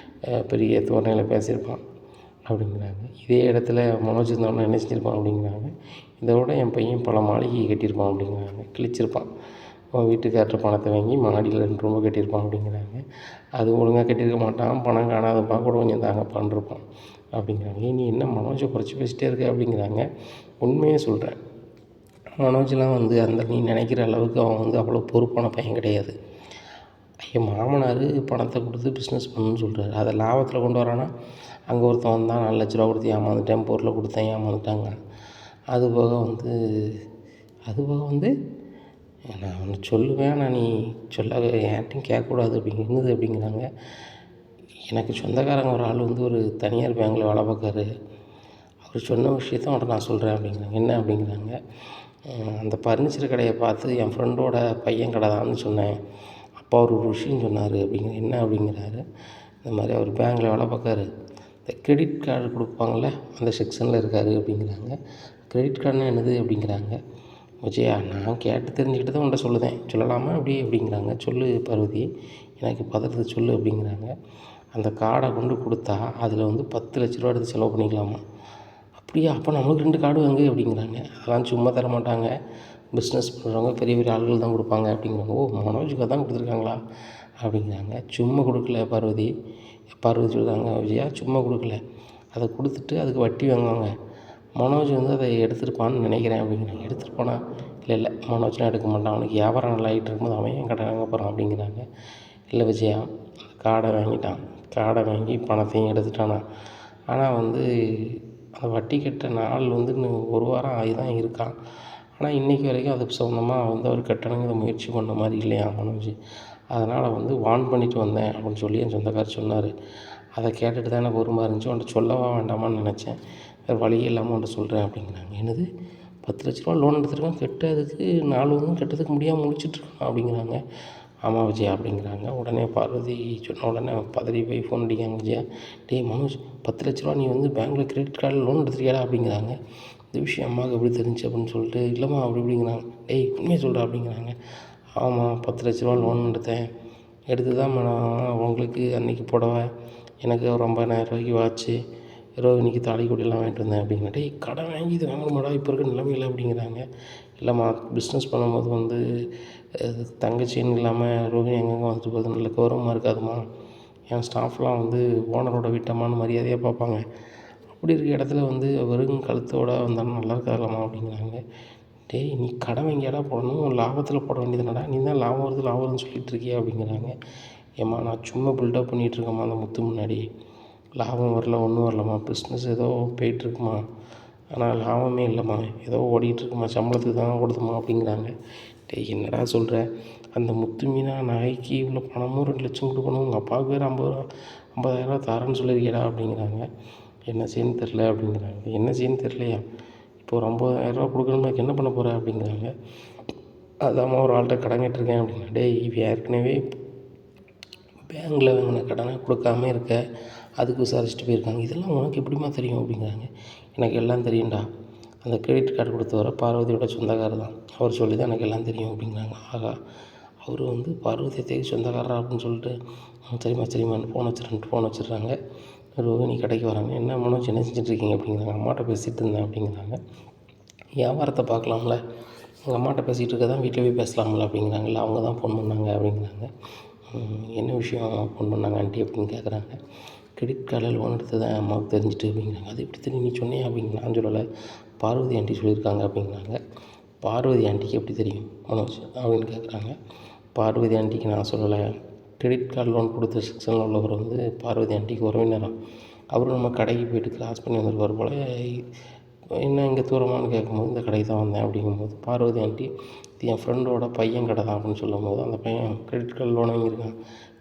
பெரிய தோரணையில் பேசியிருப்பான் அப்படிங்கிறாங்க. இதே இடத்துல மனோஜ் இருந்தவனை என்ன செஞ்சிருப்பான் அப்படிங்கிறாங்க. இதோட என் பையன் பல மாளிகை கட்டியிருப்பான் அப்படிங்கிறாங்க. கிழிச்சிருப்பான். அவன் வீட்டுக்கார்ட்ட பணத்தை வாங்கி மாடியில் 2 ரூம் கட்டியிருப்பான் அப்படிங்கிறாங்க. அது ஒழுங்காக கட்டியிருக்க மாட்டான், பணம் காணாதப்பா கூட கொஞ்சம் தாங்கப்பான்னு இருப்பான் அப்படிங்கிறாங்க. நீ என்ன மனோஜை குறைச்சி பேசிட்டே இருக்க அப்படிங்கிறாங்க. உண்மையே சொல்கிறேன், மனோஜ்லாம் வந்து அந்த நீ நினைக்கிற அளவுக்கு அவன் வந்து அவ்வளோ பொறுப்பான பையன் கிடையாது. என் மாமனார் பணத்தை கொடுத்து பிஸ்னஸ் பண்ணணுன்னு சொல்கிறாரு. அதை லாபத்தில் கொண்டு வரானா, அங்கே ஒருத்தன் வந்தான் 4 லட்ச ரூபா கொடுத்து ஏமாந்துட்டேன், பொருளை கொடுத்தேன் ஏமாந்துட்டாங்க. அதுபோக வந்து நான் ஒன்று சொல்லுவேன், ஆனால் நீ சொல்ல என்கிட்டையும் கேட்கக்கூடாது என்னது அப்படிங்கிறாங்க. எனக்கு சொந்தக்காரங்க ஒரு ஆள் வந்து ஒரு தனியார் பேங்கில் வேலை பார்க்காரு. அவர் சொன்ன விஷயத்த அவன்கிட்ட நான் சொல்கிறேன் அப்படிங்கிறாங்க. என்ன அப்படிங்கிறாங்க. அந்த பர்னிச்சர் கடையை பார்த்து என் ஃப்ரெண்டோட பையன் கடை தான்னு சொன்னேன். அப்போ அவர் ஒரு விஷயம் சொன்னார் அப்படிங்கிற. என்ன அப்படிங்கிறாரு. இந்த மாதிரி அவர் பேங்கில் வேலை பார்க்காரு, இந்த கிரெடிட் கார்டு கொடுப்பாங்கள்ல அந்த செக்ஷனில் இருக்கார் அப்படிங்கிறாங்க. கிரெடிட் கார்டுனா என்னது அப்படிங்கிறாங்க. விஜயா, நான் கேட்டு தெரிஞ்சுக்கிட்டு தான் உன்ட்ட சொல்லுதேன், சொல்லலாமா அப்படி அப்படிங்கிறாங்க. சொல்லு பார்வதி, எனக்கு பதறதை சொல்லு அப்படிங்கிறாங்க. அந்த கார்டை கொண்டு கொடுத்தா அதில் வந்து 10 லட்ச ரூபா எடுத்து செலவு பண்ணிக்கலாமா. அப்படியா, அப்போ நம்மளுக்கு 2 கார்டு வாங்கு அப்படிங்கிறாங்க. அதெல்லாம் சும்மா தர மாட்டாங்க, பிஸ்னஸ் பண்ணுறவங்க பெரிய பெரிய ஆளுகள் தான் கொடுப்பாங்க அப்படிங்கிறாங்க. ஓ, மனோஜுக்கு தான் கொடுத்துருக்காங்களா அப்படிங்கிறாங்க. சும்மா கொடுக்கல பார்வதி சொல்கிறாங்க. விஜயா, சும்மா கொடுக்கல, அதை கொடுத்துட்டு அதுக்கு வட்டி வாங்குவாங்க. மனோஜ் வந்து அதை எடுத்துருப்பான்னு நினைக்கிறேன் அப்படிங்கிறாங்க. எடுத்துருப்பானா? இல்லை மனோஜ்லாம் எடுக்க மாட்டான், அவனுக்கு வியாபாரம் நல்லா ஆகிட்டு இருக்கும்போது அவன் ஏன் கடை வாங்க போகிறான் அப்படிங்கிறாங்க. இல்லை விஜயா, கார்டை வாங்கிட்டான், கார்டை வாங்கி பணத்தையும் எடுத்துட்டானா. ஆனால் வந்து அந்த வட்டி கட்ட நாள் வந்து இன்னும் 1 வாரம் ஆகி தான் இருக்கான். ஆனால் இன்றைக்கி வரைக்கும் அது சொந்தமாக வந்து அவர் கட்டணுங்கிற முயற்சி பண்ண மாதிரி இல்லையா மனோஜ். அதனால் வந்து வார்ன் பண்ணிவிட்டு வந்தேன் அப்படின்னு சொல்லி என் சொந்தக்காரர் சொன்னார். அதை கேட்டுட்டு தான் எனக்கு ஒரு மாதிரி இருந்துச்சு, உன்ட்ட சொல்லவா வேண்டாமான்னு நினச்சேன், வேறு வழியே இல்லாமல் உன்ட்ட சொல்கிறேன் அப்படிங்கிறாங்க. என்னது 10 லட்ச ரூபா லோன் எடுத்துருக்கேன், கட்டுறதுக்கு 4 வந்து கட்டுறதுக்கு முடியாமல் முடிச்சிட்ருக்கான் அப்படிங்கிறாங்க. ஆமாம் விஜயா அப்படிங்கிறாங்க. உடனே பார்வதி சொன்ன உடனே பதறி போய் ஃபோன் அடிக்காங்க. விஜயா, டேய் மனோஜ், 10 லட்ச ரூபா நீ வந்து பேங்க்கில் கிரெடிட் கார்டில் லோன் எடுத்துருக்கியாடா அப்படிங்கிறாங்க. இந்த விஷயம் அம்மாவுக்கு எப்படி தெரிஞ்சு அப்படின்னு சொல்லிட்டு, இல்லைம்மா அப்படி இப்படிங்கிறாங்க. டேய் உண்மையை சொல்கிறா அப்படிங்கிறாங்க. ஆமாம், 10 லட்ச ரூபா லோன் எடுத்து தான் மேடம் உங்களுக்கு அன்றைக்கி புடவை, எனக்கு ஒரு 50,000 ரூபாய்க்கு வாட்ச்சு, ரோகிணிக்கு தாலி கொடியெல்லாம் வாங்கிட்டு வந்தேன் அப்படிங்கிற. டேய் கடன் வாங்கி இது வாங்கணுமாடா இப்போ இருக்க நிலைமையில் அப்படிங்கிறாங்க. இல்லைம்மா, பிஸ்னஸ் பண்ணும்போது வந்து தங்கச்சின்னு இல்லாமல் ரோகிணி எங்கெங்கே வந்துட்டு போகுது, நல்ல கௌரவமாக இருக்காதுமா, என் ஸ்டாஃப்லாம் வந்து ஓனரோட வீட்டம்மான்னு மரியாதையாக பார்ப்பாங்க, அப்படி இருக்க இடத்துல வந்து வெறும் கழுத்தோடு வந்தாலும் நல்லா இருக்காதம்மா அப்படிங்கிறாங்க. டேய் நீ கடன் வாங்கியாடா போடணும், லாபத்தில் போட வேண்டியதுனடா, நீ தான் லாபம் வருதுன்னு சொல்லிகிட்டு இருக்கியா அப்படிங்கிறாங்க. ஏம்மா, நான் சும்மா பில்டப் பண்ணிகிட்ருக்கேம்மா அந்த முத்து முன்னாடி, லாபம் வரல ஒன்றும் வரலம்மா, பிஸ்னஸ் ஏதோ போயிட்டுருக்குமா, ஆனால் லாபமே இல்லைம்மா, ஏதோ ஓடிட்டுருக்குமா, சம்பளத்துக்கு தான் ஓடுதுமா அப்படிங்கிறாங்க. டேய் என்னடா சொல்கிற, அந்த முத்து மீனா நகைக்கு இவ்வளோ பணமும் 2 லட்சம் கொடுக்கணும், உங்கள் அப்பாவுக்கு வேறு 50,000 ரூபா தரேன்னு சொல்லியிருக்கேடா அப்படிங்கிறாங்க. என்ன செய்யன்னு தெரில அப்படிங்கிறாங்க. என்ன செய்யன்னு தெரிலையா? இப்போ ஒரு 50,000 கொடுக்கணும்னா என்ன பண்ண போகிற அப்படிங்கிறாங்க. அதாம்மா ஒரு ஆள்கிட்ட கடன் கேட்டிருக்கேன் அப்படின்னா. டேய் ஏற்கனவே பேங்க்கில் வாங்கின கடனை கொடுக்காம இருக்க, அதுக்கு விசாரிச்சுட்டு போயிருக்காங்க. இதெல்லாம் உனக்கு எப்படிம்மா தெரியும் அப்படிங்கிறாங்க. எனக்கு எல்லாம் தெரியும்டா, அந்த கிரெடிட் கார்டு கொடுத்தவர பார்வதியோட சொந்தக்காரர் தான், அவர் சொல்லி தான் எனக்கு எல்லாம் தெரியும் அப்படிங்கிறாங்க. ஆகா, அவர் பார்வதி அத்தைக்கு சொந்தக்காரரா அப்படின்னு சொல்லிட்டு சரிம்மா சரிம்மான்னு ஃபோன் வச்சிடுறாங்க. ரோஹிணி கடைக்கு வராங்க. என்ன மனோஜ் என்ன செஞ்சிட்ருக்கீங்க அப்படிங்கிறாங்க. அம்மாட்ட பேசிகிட்டு இருந்தேன் அப்படிங்கிறாங்க. வியாபாரத்தை பார்க்கலாம்ல, எங்கள் அம்மாட்ட பேசிகிட்டு இருக்க தான் வீட்டில் போய் பேசலாம்ல அப்படிங்கிறாங்கல்ல. அவங்க தான் ஃபோன் பண்ணாங்க அப்படிங்கிறாங்க. என்ன விஷயம் ஃபோன் பண்ணாங்க ஆண்டி அப்படின்னு கேட்குறாங்க. கிரெடிட் கார்டில் லோன் எடுத்தது தான் அம்மாவுக்கு தெரிஞ்சுட்டு அப்படிங்கிறாங்க. அது எப்படி தெரியும், நீ சொன்னியா அப்படிங்க. நான் சொல்லலை, பார்வதி ஆண்டி சொல்லியிருக்காங்க அப்படிங்கிறாங்க. பார்வதி ஆண்டிக்கு எப்படி தெரியும் மனோஜ் அப்படின்னு கேட்குறாங்க. பார்வதி ஆண்டிக்கு நான் சொல்லலை, கிரெடிட் கார்டு லோன் கொடுத்த செக்ஷனில் உள்ளவர் பார்வதி ஆண்டிக்கு உறவினராம். அவரும் நம்ம கடைக்கு போய்ட்டு கிராஸ் பண்ணி வந்திருப்பார் போல். என்ன இங்கே தூரமானு கேட்கும்போது இந்த கடைக்கு தான் வந்தேன் அப்படிங்கும்போது பார்வதி ஆண்டி இது என் ஃப்ரெண்டோட பையன் கடை தான் அப்படின்னு சொல்லும்போது, அந்த பையன் கிரெடிட் கார்டு லோன் வாங்கியிருக்கான்,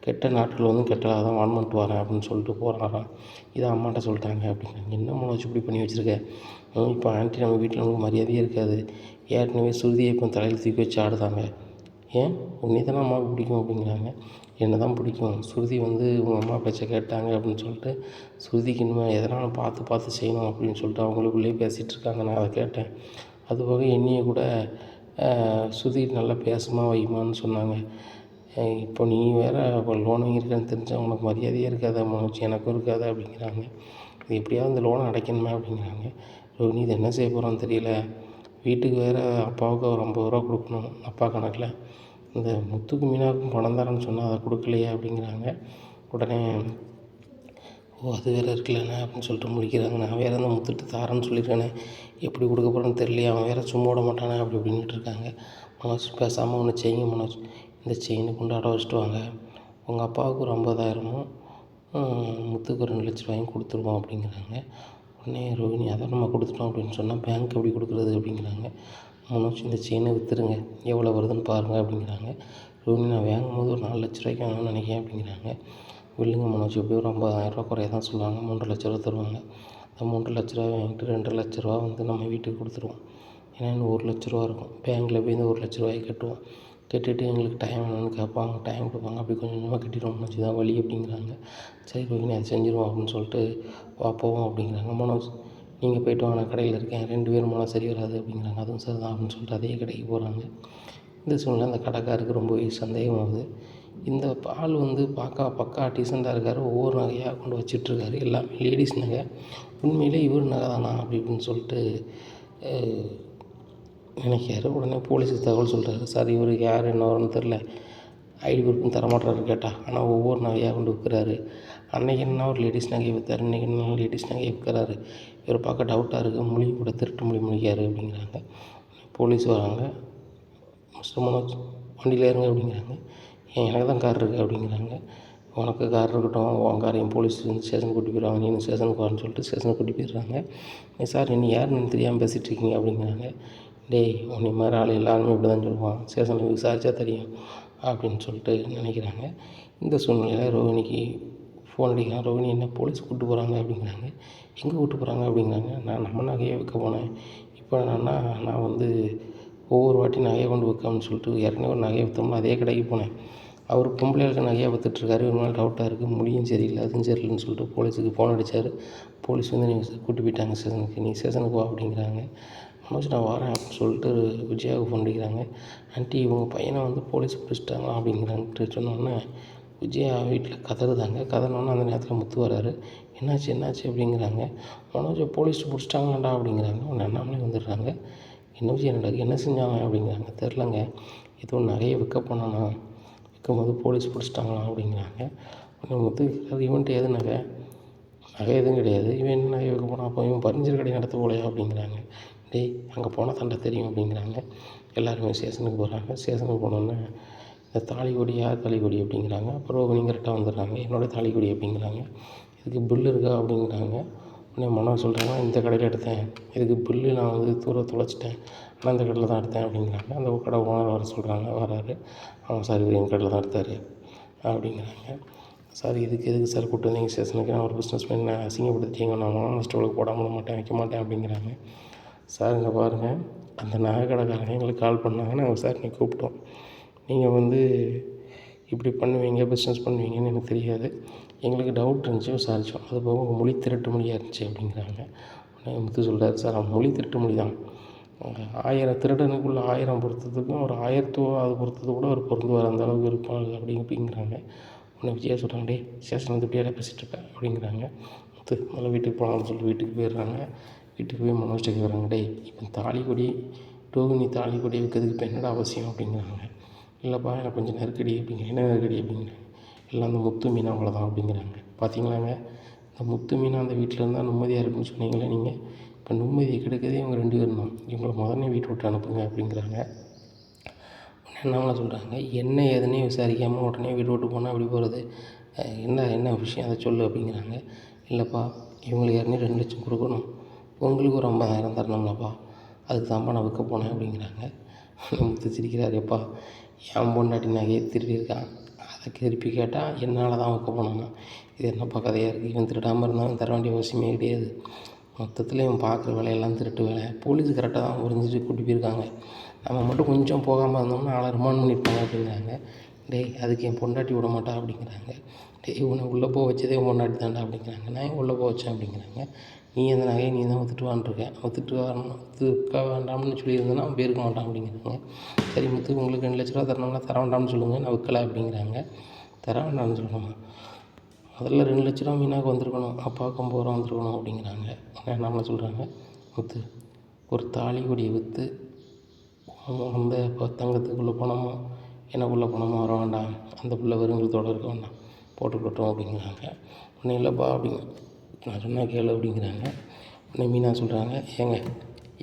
கெட்ட நாட்கள் கெட்டதாக தான் வான் பண்ணிட்டு வரேன் அப்படின்னு சொல்லிட்டு போகிறாராம். இதை அம்மாட்ட சொல்லிட்டாங்க அப்படிங்கிறாங்க. என்ன மனோஜ் இப்படி பண்ணி வச்சுருக்க, இப்போ ஆண்டி நம்ம வீட்டில் நமக்கு மரியாதையே இருக்காது, ஏற்கனவே சுருதியை இப்போ தலையில் தூக்கி வச்சு ஆடுதாங்க, ஏன் உன்னை தானே அம்மாவுக்கு பிடிக்கும் அப்படிங்கிறாங்க. என்ன தான் பிடிக்கும், ஸ்ருதி உங்கள் அம்மா பேச்சை கேட்டாங்க அப்படின்னு சொல்லிட்டு ஸ்ருதிக்கு இனிமேல் எதனாலும் பார்த்து செய்யணும் அப்படின்னு சொல்லிட்டு அவங்களுக்குள்ளேயே பேசிகிட்டு இருக்காங்க. நான் அதை கேட்டேன். அதுபோக என்னையை கூட ஸ்ருதி நல்லா பேசுமா வைமான்னு சொன்னாங்க. இப்போ நீ வேறு லோன் வாங்கியிருக்கேன்னு தெரிஞ்சால் உனக்கு மரியாதையே இருக்காதா மனோஜ், எனக்கும் இருக்காது அப்படிங்கிறாங்க. இது எப்படியாவது இந்த லோனை அடைக்கணுமே அப்படிங்கிறாங்க. ரோஹிணி இது என்ன செய்ய போகிறான்னு தெரியல, வீட்டுக்கு வேறு அப்பாவுக்கு ஒரு 50 ரூபா கொடுக்கணும் அப்பா கணக்கில், இந்த முத்துக்கு மீனாவுக்கும் பணம் தரேன்னு சொன்னால் அதை கொடுக்கலையே அப்படிங்கிறாங்க. உடனே அது வேறு இருக்குல்லண்ணே அப்படின்னு சொல்லிட்டு முடிக்கிறாங்க. நான் வேறு அந்த முத்துட்டு தாரேன்னு சொல்லியிருக்கேனே, எப்படி கொடுக்க போகிறேன்னு தெரியலையே, அவன் வேறு சும்மா விட மாட்டானே அப்படி இப்படின்ட்டு இருக்காங்க. மனோஜ் பேசாமல் ஒன்று செய்யுங்க மனோஜ், இந்த செயினை கொண்டு அடை வச்சுட்டு வாங்க, உங்கள் அப்பாவுக்கு ஒரு 50,000 முத்துக்கு 2 லட்ச ரூபாயும் கொடுத்துருவோம் அப்படிங்கிறாங்க. உடனே ரோஹிணி அதை நம்ம கொடுத்துட்டோம் அப்படின்னு சொன்னால் பேங்க் எப்படி கொடுக்குறது அப்படிங்கிறாங்க. மனோஜ் இந்த செயினை விற்றுருங்க, எவ்வளோ வருதுன்னு பாருங்கள் அப்படிங்கிறாங்க. ரோஹிணி நான் வாங்கும்போது ஒரு 4 லட்ச ரூபாய்க்கு வாங்கணும்னு நினைக்கிறேன் அப்படிங்கிறாங்க. இல்லைங்க மனோஜ், எப்படியும் ஒரு 50,000 குறைய தான் சொல்லுவாங்க, 3.5 லட்ச ரூபா தருவாங்க. அந்த 3 லட்ச ரூபா வாங்கிட்டு 2 லட்ச ரூபா நம்ம வீட்டுக்கு கொடுத்துருவோம். ஏன்னா இன்னும் 1 லட்ச ரூபா இருக்கும், பேங்க்கில் போய் இந்த 1 லட்ச ரூபாய்க்கு கட்டுவோம். கட்டிட்டு எங்களுக்கு டைம் வேணும்னு கேட்பாங்க, டைம் கொடுப்பாங்க, அப்படி கொஞ்சம் கொஞ்சமாக கட்டிடுவோம் மனோஜ், தான் வழி அப்படிங்கிறாங்க. சரி ரோஹிணி அதை செஞ்சுருவோம் அப்படின்னு சொல்லிட்டு போவோம் அப்படிங்கிறாங்க. மனோஜ் நீங்கள் போய்ட்டு வாங்க, நான் கடையில் இருக்கேன், 2 பேரும் போனால் சரி வராது அப்படிங்கிறாங்க. அதுவும் சரி தான் அப்படின்னு சொல்லிட்டு அதே கடைக்கு போகிறாங்க. இந்த சூழ்நிலை அந்த கடைக்காருக்கு ரொம்பவே சந்தேகமாகுது. இந்த ஆள் பக்கா டீசெண்டாக இருக்கார், ஒவ்வொரு நகையாக கொண்டு வச்சிட்ருக்காரு, எல்லாமே லேடிஸ் நகை. உண்மையிலே இவர் நகை தானா அப்படி இப்படின்னு சொல்லிட்டு நினைக்கிறாரு. உடனே போலீஸுக்கு தகவல் சொல்கிறாரு. சார் இவர் யார் என்ன வரும்னு தெரில, ஐடி ப்ரூஃப்னு தரமாட்டாரு கேட்டால், ஆனால் ஒவ்வொரு நகையாக கொண்டு விற்கிறாரு. அன்றைக்கி என்ன ஒரு லேடிஸ் நகையை விற்றாரு, இன்றைக்கி என்ன லேடிஸ் நகையை விற்கிறாரு, இவர் பார்க்க டவுட்டாக இருக்குது, மொழி கூட திருட்டு மொழி முழிக்காரு அப்படிங்கிறாங்க. போலீஸ் வராங்க. மிஸ்டர் மனோஜ் வண்டியில் ஏறுங்க அப்படிங்கிறாங்க. எனக்கு தான் கார் இருக்குது அப்படிங்கிறாங்க. உனக்கு கார் இருக்கட்டும், உன் காரையும் போலீஸ் ஸ்டேஷனுக்கு கூட்டி போயிடுவாங்க, நீ ஸ்டேஷனுக்கு வான்னு சொல்லிட்டு ஸ்டேஷனுக்கு கூட்டி போயிடுறாங்க. சார் நீ யாருன்னு தெரியாமல் பேசிகிட்டு இருக்கீங்க அப்படிங்கிறாங்க. டேய் உன்னை மாதிரி ஆள் எல்லாருமே இப்படி தான் சொல்லுவான், ஸ்டேஷனில் விசாரித்தா தெரியும் அப்படின்னு சொல்லிட்டு நினைக்கிறாங்க. இந்த சூழ்நிலையில் ரோஹிணிக்கு ஃபோன் அடிக்கிறான். ரோஹிணி என்ன போலீஸ் கூப்பிட்டு போகிறாங்க அப்படிங்கிறாங்க. எங்கே கூப்பிட்டு போகிறாங்க அப்படிங்கிறாங்க. நான் நம்ம நகையை விற்க போனேன், இப்போ என்னன்னா நான் ஒவ்வொரு வாட்டி நகையை கொண்டு விற்காமனு சொல்லிட்டு ஏற்கனவே ஒரு நகையை விற்றோம்னா அதே கடைக்கு போனேன், அவர் பொம்பளைகளுக்கு நகையாக விற்றுட்ருக்காரு, ஒரு நாள் டவுட்டாக இருக்குது, முடியும் சரியில்லை அதுவும் சரியில்லைன்னு சொல்லிட்டு போலீஸுக்கு ஃபோன் அடித்தார். போலீஸ் நீங்கள் கூட்டி போயிட்டாங்க ஸ்டேஷனுக்கு, நீ ஸ்டேஷனுக்கு வா அப்படிங்கிறாங்க. மனோஜ் நான் வரேன் அப்படின்னு சொல்லிட்டு விஜயாவுக்கு ஃபோன் அடிக்கிறாங்க. ஆண்டி இவங்க பையனை போலீஸ் பிடிச்சிட்டாங்களா அப்படிங்கிறான்ட்டு சொன்னோன்னே விஜயா வீட்டில் கதறுதாங்க. கதறினோன்னே அந்த நேரத்தில் முத்து வராரு. என்னாச்சு அப்படிங்கிறாங்க. மனோஜை போலீஸ் பிடிச்சிட்டாங்களாண்டா அப்படிங்கிறாங்க. அவங்க அண்ணாமலே வந்துடுறாங்க. என்ன விஷயம் நடக்குது, என்ன செஞ்சாங்க அப்படிங்கிறாங்க. தெரிலங்க, ஏதோ நிறைய விற்க போனானா, விற்கும்போது போலீஸ் பிடிச்சிட்டாங்களாம் அப்படிங்கிறாங்க. உடனே முத்து இவன்ட்டு எது நகை எதுவும் கிடையாது, இவன் என்ன நகை விற்க போனான், அப்போ இவன் பர்னிச்சர் கடை நடத்த போலையா அப்படிங்கிறாங்க. டேய் அங்கே போனால் தண்டை தெரியும் அப்படிங்கிறாங்க. எல்லாருமே ஸ்டேஷனுக்கு போகிறாங்க. ஸ்டேஷனுக்கு போனோன்னே இந்த தாலிக்கொடி யார் தாலிக்கொடி அப்படிங்கிறாங்க. அப்புறம் ரோஹிணி கரெக்டாக வந்துடுறாங்க. என்னோடய தாலிக்கொடி அப்படிங்கிறாங்க. இதுக்கு பில்லு இருக்கா அப்படிங்கிறாங்க. உடனே மனோஜ் சொல்கிறாங்க, இந்த கடையில் எடுத்தேன், இதுக்கு பில்லு நான் தொலைச்சிட்டேன், ஆனால் இந்த கடையில் தான் எடுத்தேன் அப்படிங்கிறாங்க. அந்த கடை ஓனர் வர சொல்கிறாங்க. வராரு. அவன் சார் இவர் எங்கள் கடையில் தான் எடுத்தார் அப்படிங்கிறாங்க. சார் இதுக்கு எதுக்கு சார் கூப்பிட்டு வந்தீங்க ஸ்டேஷனுக்கு, நான் ஒரு பிஸ்னஸ் மேன், அசிங்கப்படுத்திட்டீங்க, நான் மானஸ்ட் வழக்கு போடாமல் விட மாட்டேன், வைக்க மாட்டேன் அப்படிங்கிறாங்க. சார் இங்கே பாருங்கள், அந்த நகை கடைக்காரங்க எங்களுக்கு கால் பண்ணாங்க, நாங்கள் சார் இன்னைக்கு கூப்பிட்டோம், நீங்கள் வந்து இப்படி பண்ணுவீங்க, பிஸ்னஸ் பண்ணுவீங்கன்னு எனக்கு தெரியாது, எங்களுக்கு டவுட் இருந்துச்சு விசாரித்தோம், அது போக உங்கள் மொழி திருட்டு மொழியாக இருந்துச்சு அப்படிங்கிறாங்க. உடனே முத்து சொல்கிறார், சார் அவன் மொழி திருட்டு மொழி தான், 1000 திருடனுக்குள்ளே 1000 பொறுத்ததுக்கும் ஒரு 1000வது பொறுத்தது கூட ஒரு பொருந்து வர அந்த அளவுக்கு இருப்பாங்க அப்படிங்கிறாங்க. உடனே விஜயா சொல்கிறாங்க, டே ஸ்டேஷன் வந்து இப்படியே பேசிகிட்டு இருப்பேன் அப்படிங்கிறாங்க. முத்து முதல்ல வீட்டுக்கு போகலாம்னு சொல்லிட்டு வீட்டுக்கு போயிடுறாங்க. வீட்டுக்கு போய் மனோஜ்கிட்ட கேட்குறாங்க, டே இப்போ தாலிக்கொடி ரோகிணி தாலிக்கொடி வைக்கிறதுக்கு இப்போ என்னடா அவசியம் அப்படிங்கிறாங்க. இல்லைப்பா எனக்கு கொஞ்சம் நெருக்கடி அப்படிங்க. என்ன நெருக்கடி அப்படிங்கிறாங்க. எல்லாம் அந்த முத்து மீனா அவ்வளோதான் அப்படிங்கிறாங்க. பார்த்தீங்களாங்க, இந்த முத்து மீனா அந்த வீட்டில் இருந்தால் நிம்மதியாக இருக்குன்னு சொன்னீங்களே நீங்கள், இப்போ நிம்மதியை கெடுக்கிறதே இவங்க 2 பேரும் தான், இவங்களை முதல்ல வீட்டை விட்டு அனுப்புங்க அப்படிங்கிறாங்க. என்னம்மா சொல்கிறாங்க, என்ன ஏதுன்னே விசாரிக்காமல் உடனே வீடு விட்டு போனால் எப்படி போகிறது, என்ன விஷயம் அதை சொல்லு அப்படிங்கிறாங்க. இல்லைப்பா இவங்களுக்கு ஏற்கனவே 2 லட்சம் கொடுக்கணும், உங்களுக்கு ஒரு 50,000 தரணும்லப்பா, அதுக்கு தான்ப்பா நான் விற்க போனேன் அப்படிங்கிறாங்க. முத்து சிரிக்கிறார், எப்பா என் பொண்டாட்டி நகையை திருடியிருக்கான், அதை திருப்பி கேட்டால் என்னால் தான் விற்க போனோம்னா இது என்னப்பா கதையாக இருக்குது, இவன் திருடாமல் இருந்தாலும் தர வேண்டிய அவசியமே கிடையாது, மொத்தத்தில் இவன் பார்க்குற வேலையெல்லாம் திருட்டு வேலை, போலீஸ் கரெக்டாக தான் புரிஞ்சுட்டு கூட்டி போயிருக்காங்க, நம்ம மட்டும் கொஞ்சம் போகாமல் இருந்தோம்னா ஆளை ரிமாண்ட் பண்ணியிருப்பாங்க அப்படிங்கிறாங்க. டேய் அதுக்கு என் பொண்டாட்டி விட மாட்டா அப்படிங்கிறாங்க. டேய் உன்னை உள்ளே போக வச்சதே உன் பொண்டாட்டி தாண்டா அப்படிங்கிறாங்க. நான் ஏன் உள்ளே போக வச்சேன் அப்படிங்கிறாங்க. நீ அந்த நகையை நீ தான் விற்றுட்டுவான்ருக்கேன், விற்க வேண்டாம்னு சொல்லியிருந்தேன்னா அவன் போயிருக்க மாட்டான் அப்படிங்கிறாங்க. சரி முத்து உங்களுக்கு 2 லட்ச ரூபா தரணும்னா தர வேண்டாம்னு சொல்லுங்கள், நான் விற்கலை அப்படிங்கிறாங்க. தர வேண்டாம்னு சொல்லணுமா, முதல்ல 2 லட்ச ரூபா மீனாவுக்கு வந்திருக்கணும், அப்பாவுக்கு 50 ரூபா வந்திருக்கணும் அப்படிங்கிறாங்க. நம்மளை சொல்கிறாங்க, முத்து ஒரு தாலி கொடியை விற்று அந்த தங்கத்துக்குள்ளே பணமோ எனக்குள்ளே பணமோ வர வேண்டாம், அந்த பிள்ளை வெறுங்கலத்தோடு இருக்க வேண்டாம், போட்டுக்கிட்டோம் அப்படிங்கிறாங்க. ஒன்றும் இல்லைப்பா அப்படிங்க, நான் சொன்னால் கேளு அப்படிங்கிறாங்க. உடனே மீனா சொல்கிறாங்க, ஏங்க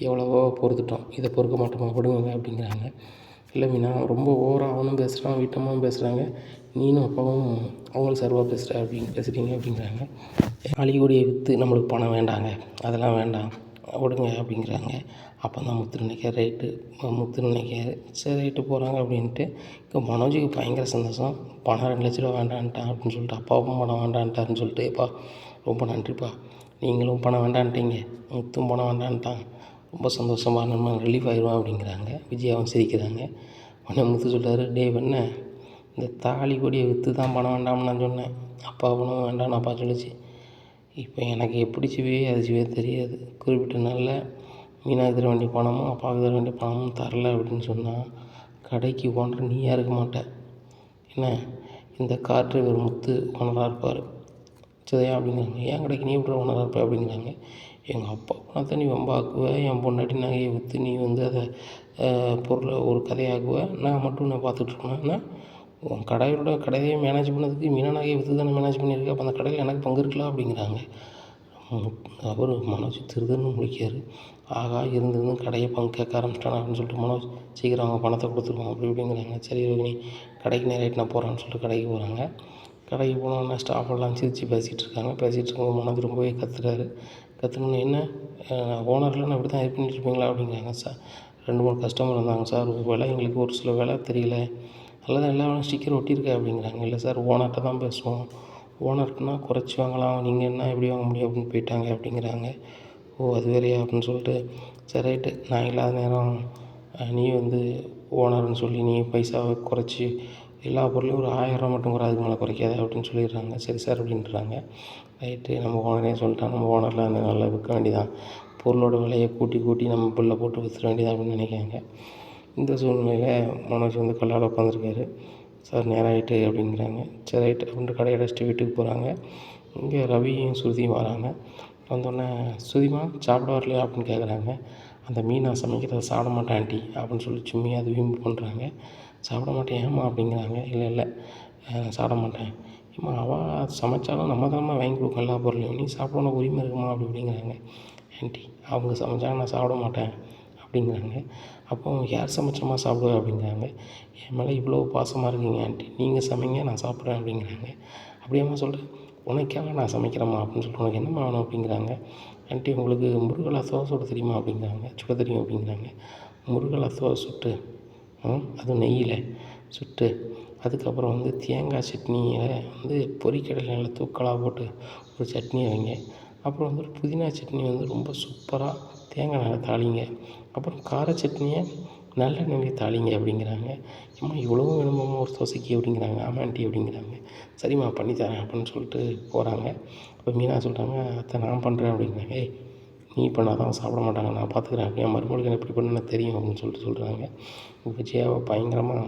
எவ்வளவோ பொறுத்துட்டோம், இதை பொறுக்க மாட்டோமா விடுங்க அப்படிங்கிறாங்க. இல்லை மீனா ரொம்ப ஓவராக அவனும் பேசுகிறான், வீட்டம்மாவும் பேசுகிறாங்க, நீனும் அப்பாவும் அவங்களுக்கு சர்வாக பேசுகிறீங்க அப்படிங்கிறாங்க. அழிகூடியை விற்று நம்மளுக்கு பணம் வேண்டாங்க, அதெல்லாம் வேண்டாம் விடுங்க அப்படிங்கிறாங்க. அப்போ தான் முத்து நினைக்கார், ரைட்டு முத்து நினைக்காரு, சரி ரைட்டு போகிறாங்க அப்படின்ட்டு. இப்போ மனோஜுக்கு பயங்கர சந்தோஷம், பணம் 2 லட்ச ரூபா வேண்டான்ட்டான் அப்படின்னு சொல்லிட்டு, அப்பாவும் பணம் வேண்டான்ட்டாருன்னு சொல்லிட்டு, எப்பா ரொம்ப நன்றிப்பா, நீங்களும் பணம் வேண்டான்ட்டீங்க, முத்தும் பணம் வேண்டான்ட்டான், ரொம்ப சந்தோஷமாக நம்ம ரிலீஃப் ஆகிடுவோம் அப்படிங்கிறாங்க. விஜயாவும் சிரிக்கிறாங்க. உடனே முத்து சொல்கிறாரு, டே என்ன இந்த தாலி கொடியை விற்று தான் பணம் வேண்டாம்னு நான் சொன்னேன், அப்பா பணம் வேண்டாம்னு அப்பா சொல்லிச்சு, இப்போ எனக்கு எப்படி அது தெரியாது, குறிப்பிட்ட நாளில் மீனாவுக்கு தர வேண்டிய பணமும் அப்பாவுக்கு தர வேண்டிய பணமும் தரலை அப்படின்னு சொன்னால் கடைக்கு ஓனர் நீயாக இருக்க மாட்டேன், என்ன இந்த கார் டிரைவர் முத்து ஓனராக இருப்பார் சரியா அப்படிங்கிறாங்க. என் கடைக்கு நீ எப்படி ஓனராக இருப்ப அப்படிங்கிறாங்க. எங்கள் அப்பா பணத்தை நீ வம்பாக்குவேன், என் பொண்டாட்டி நகையை விற்று நீ வந்து அதை பொருளை ஒரு கதையாக்குவேன், நான் மட்டும் நான் பார்த்துட்ருக்கேன்னா உன் கடையை மேனேஜ் பண்ணதுக்கு மீனா நகையை விற்று தானே மேனேஜ் பண்ணியிருக்கேன், அப்போ அந்த கடையில் எனக்கு பங்கு இருக்கலாம் அப்படிங்கிறாங்க. அவர் மனோஜ் திருதுன்னு முடிக்கார். ஆகா இருந்திருந்தும் கடையை பங்கு கேட்க ஆரம்பிச்சிட்டானா அப்படின்னு சொல்லிட்டு மனோஜ் சீக்கிரம் அவங்க பணத்தை கொடுத்துருவோம் அப்படி இப்படிங்கிறாங்க. சரி ரோகிணி கடைக்கு நேராகிட்டு நான் போகிறேன்னு சொல்லிட்டு கடைக்கு போகிறாங்க. கடைக்கு போனோன்னா ஸ்டாஃப் எல்லாம் சிரித்து பேசிகிட்டு இருக்காங்க. பேசிகிட்டு இருக்கும்போது மனோஜ் ரொம்பவே கத்துறாரு. கத்துனோன்னே என்ன ஓனர்லாம் இப்படி தான் இது பண்ணிட்டு இருப்பீங்களா அப்படிங்கிறாங்க. சார் 2-3 கஸ்டமர் வந்தாங்க சார், வேலை எங்களுக்கு ஒரு சில வேலை தெரியல, அல்லது எல்லா வேலையும் ஸ்டிக்கர் ஒட்டியிருக்கா அப்படிங்கிறாங்க. இல்லை சார் ஓனர்கிட்ட தான் பேசுவோம், ஓனர்கிட்டனா குறைச்சி வாங்கலாம், நீங்கள் என்ன எப்படி வாங்க முடியும் அப்படின்னு போயிட்டாங்க அப்படிங்கிறாங்க. ஓ அது வேறையா அப்படின்னு சொல்லிட்டு, சரி ரைட்டு நான் இல்லாத நேரம் நீ வந்து ஓனர்னு சொல்லி நீ பைசாவை குறைச்சி எல்லா பொருளையும் ஒரு 1000 ரூபா மட்டும் அதுக்கு மேலே குறைக்காத அப்படின்னு சொல்லிடுறாங்க. சரி சார் அப்படின்றாங்க. ரைட்டு நம்ம ஓனரே சொல்லிட்டான், நம்ம ஓனரில் அந்த நல்லா விற்க வேண்டியதான், பொருளோட விலையை கூட்டி நம்ம பில்லை போட்டு விற்றுற வேண்டியதான் அப்படின்னு நினைக்கிறாங்க. இந்த சூழ்நிலையில் மனோஜ் வந்து கல்லால் உட்காந்துருக்காரு. சார் நேரம் ஆகிட்டு அப்படிங்கிறாங்க. சரி ரைட்டு அப்படின்ட்டு கடையை அடைச்சிட்டு வீட்டுக்கு போகிறாங்க. இங்கே ரவியும் ஸ்ருதியும் வராங்க. வந்தோடனே ஸ்ருதிமா சாப்பிட வரலையா அப்படின்னு கேட்குறாங்க. அந்த மீனை சமைக்கிறத சாப்பிட மாட்டேன் ஆண்டி அப்படின்னு சொல்லி சும்மா அது வீம்பு பண்ணுறாங்க. சாப்பிட மாட்டேன் ஏம்மா அப்படிங்கிறாங்க. இல்லை சாப்பிட மாட்டேன். ஏம்மா அவள் சமைச்சாலும் நம்ம தானம்மா வாங்கி கொடுக்கணும் எல்லா பொருளையும், நீ சாப்பிடணும் உரிமை இருக்குமா அப்படி இப்படிங்கிறாங்க. ஆண்டி அவங்க சமைச்சாங்க நான் சாப்பிட மாட்டேன் அப்படிங்கிறாங்க. அப்போ யார் சமைச்சம்மா சாப்பிடுவேன் அப்படிங்கிறாங்க. என் மேலே இவ்வளோ பாசமாக இருக்கீங்க ஆண்டி, நீங்கள் சமைங்க நான் சாப்பிட்றேன் அப்படிங்கிறாங்க. அப்படியேம்மா சொல்கிறேன், உனக்காக நான் சமைக்கிறேம்மா அப்படின்னு சொல்லிட்டு உனக்கு என்னம்மா வேணும் அப்படிங்கிறாங்க. ஆண்டி உங்களுக்கு முருகலா தோசை சுட தெரியுமா அப்படிங்கிறாங்க. சுட தெரியும் அப்படிங்கிறாங்க. முருகலா தோசை சுட்டு அதுவும் நெய்யில் சுட்டு அதுக்கப்புறம் வந்து தேங்காய் சட்னியில் வந்து பொரிக்கடலை நல்லா தூக்கலாக போட்டு ஒரு சட்னி வைங்க. அப்புறம் வந்து ஒரு புதினா சட்னி வந்து ரொம்ப சூப்பராக தேங்காய் எண்ணெய்ல தாளிங்க. அப்புறம் கார சட்னியை நல்லெண்ணெயிலே தாளிங்க அப்படிங்கிறாங்க. ஏம்மா இவ்வளவும் வேணுமாம்மா ஒரு தோசைக்கு அப்படிங்கிறாங்க. ஆமாம் ஆண்டி அப்படிங்கிறாங்க. சரிம்மா பண்ணித்தரேன் அப்படின்னு சொல்லிட்டு போகிறாங்க. அப்போ மீனா சொல்கிறாங்க, அத்தை நான் பண்ணுறேன் அப்படிங்கிறாங்க. ஏய் நீ பண்ணால் தான் சாப்பிட மாட்டாங்க, நான் பார்த்துக்கிறேன். என் மருமகளுக்கு எப்படி பண்ணணும்னு தெரியும் அப்படின்னு சொல்லிட்டு சொல்கிறாங்க. விஜயாவை பயங்கரமாக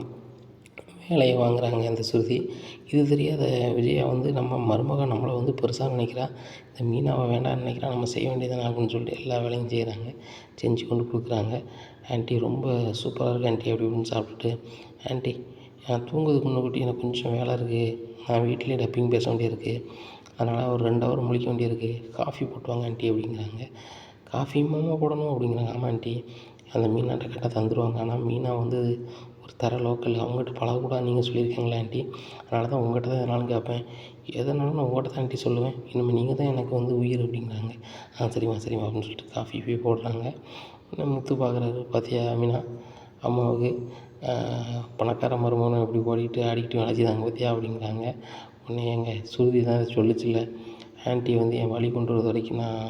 வேலையை வாங்குறாங்க அந்த ஸ்ருதி. இது தெரியாத விஜயா வந்து நம்ம மருமகன் நம்மளை வந்து பெருசாக நினைக்கிறா, இந்த மீனாவை வேண்டாம்னு நினைக்கிறா, நம்ம செய்ய வேண்டியதானே அப்படின்னு சொல்லிட்டு எல்லா வேலையும் செய்கிறாங்க. செஞ்சு கொண்டு கொடுக்குறாங்க. ஆண்டி ரொம்ப சூப்பராக இருக்குது ஆண்டி அப்படி இப்படின்னு சாப்பிட்டுட்டு, ஆண்டி நான் தூங்குறதுக்கு முன்னக்கூட்டி எனக்கு கொஞ்சம் வேலை இருக்குது, நான் வீட்டிலே டப்பிங் பேச வேண்டியிருக்கு, அதனால் ஒரு 2 ஹவர் முழிக்க வேண்டியிருக்கு, காஃபி போட்டு வாங்க ஆண்டி அப்படிங்கிறாங்க. காஃபியுமாம்மா போடணும் அப்படிங்கிறாங்க. ஆமாம் ஆண்டி அந்த மீனாட்ட கேட்டால் தந்துடுவாங்க. ஆனால் மீனா வந்து ஒரு தர லோக்கல், அவங்ககிட்ட பழகக்கூடாதுன்னு நீங்கள் சொல்லியிருக்கீங்களா ஆண்டி, அதனால தான் உங்கள்கிட்ட தான் எதனாலும் கேட்பேன், எதனாலும் நான் உங்கள்கிட்ட தான் ஆண்டி சொல்லுவேன், இனிமேல் நீங்கள் தான் எனக்கு வந்து உயிர் அப்படிங்கிறாங்க. சரிம்மா சரிம்மா அப்படின்னு சொல்லிட்டு காஃபி போடுறாங்க. முத்து பார்க்குறாரு, பார்த்தியா மீனா அம்மாவுக்கு பணக்கார மருமகனை எப்படி ஓடிக்கிட்டு ஆடிக்கிட்டு அழைச்சிதாங்க பார்த்தியா அப்படிங்கிறாங்க. உடனே எங்க சுருதி தான் சொல்லிச்சுல்ல, ஆண்டி வந்து என் வழி கொண்டு வரது வரைக்கும் நான்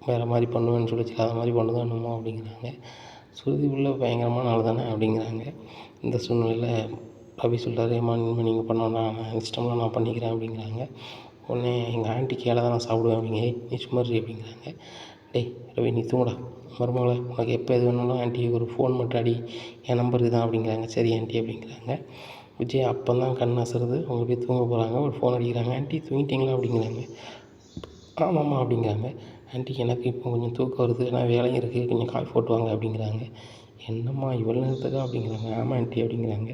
வேறு மாதிரி பண்ணுவேன்னு சொல்லிச்சு, அதை மாதிரி பண்ணுதான் என்னமோ அப்படிங்கிறாங்க. சுருதி உள்ள பயங்கரமான ஆள் தானே அப்படிங்கிறாங்க. இந்த சூழ்நிலையில் ரவி சொல்கிறாரு, ஏம்மா இனிமேல் நீங்கள் பண்ணோன்னா நான் இஷ்டம்லாம் நான் பண்ணிக்கிறேன் அப்படிங்கிறாங்க. உடனே எங்கள் ஆண்டி கீழே தான் நான் சாப்பிடுவேன் அப்படிங்க. நீ சும்மா இரு அப்படிங்கிறாங்க. டேய் ரவி நீ தூங்குடா, மருமகளே உனக்கு எப்போ எது வேணும்னாலும் ஆண்ட்டிக்கு ஒரு ஃபோன் மட்டும் அடி, என் நம்பர் இதுதான் அப்படிங்கிறாங்க. சரி ஆண்டி அப்படிங்கிறாங்க. விஜய் அப்போ தான் கண் அசருது, அவங்க போய் தூங்க போகிறாங்க. ஒரு ஃபோன் அடிக்கிறாங்க. ஆண்டி தூங்கிட்டீங்களா அப்படிங்கிறாங்க. ஆமாம்மா அப்படிங்கிறாங்க. ஆண்டி எனக்கு இப்போ கொஞ்சம் தூக்கம் வருது, நான் வேலையும் இருக்குது, கொஞ்சம் காஃபி போட்டு வாங்க அப்படிங்கிறாங்க. என்னம்மா இவ்வளோ நேரத்துக்கா அப்படிங்கிறாங்க. ஆமாம் ஆண்டி அப்படிங்கிறாங்க.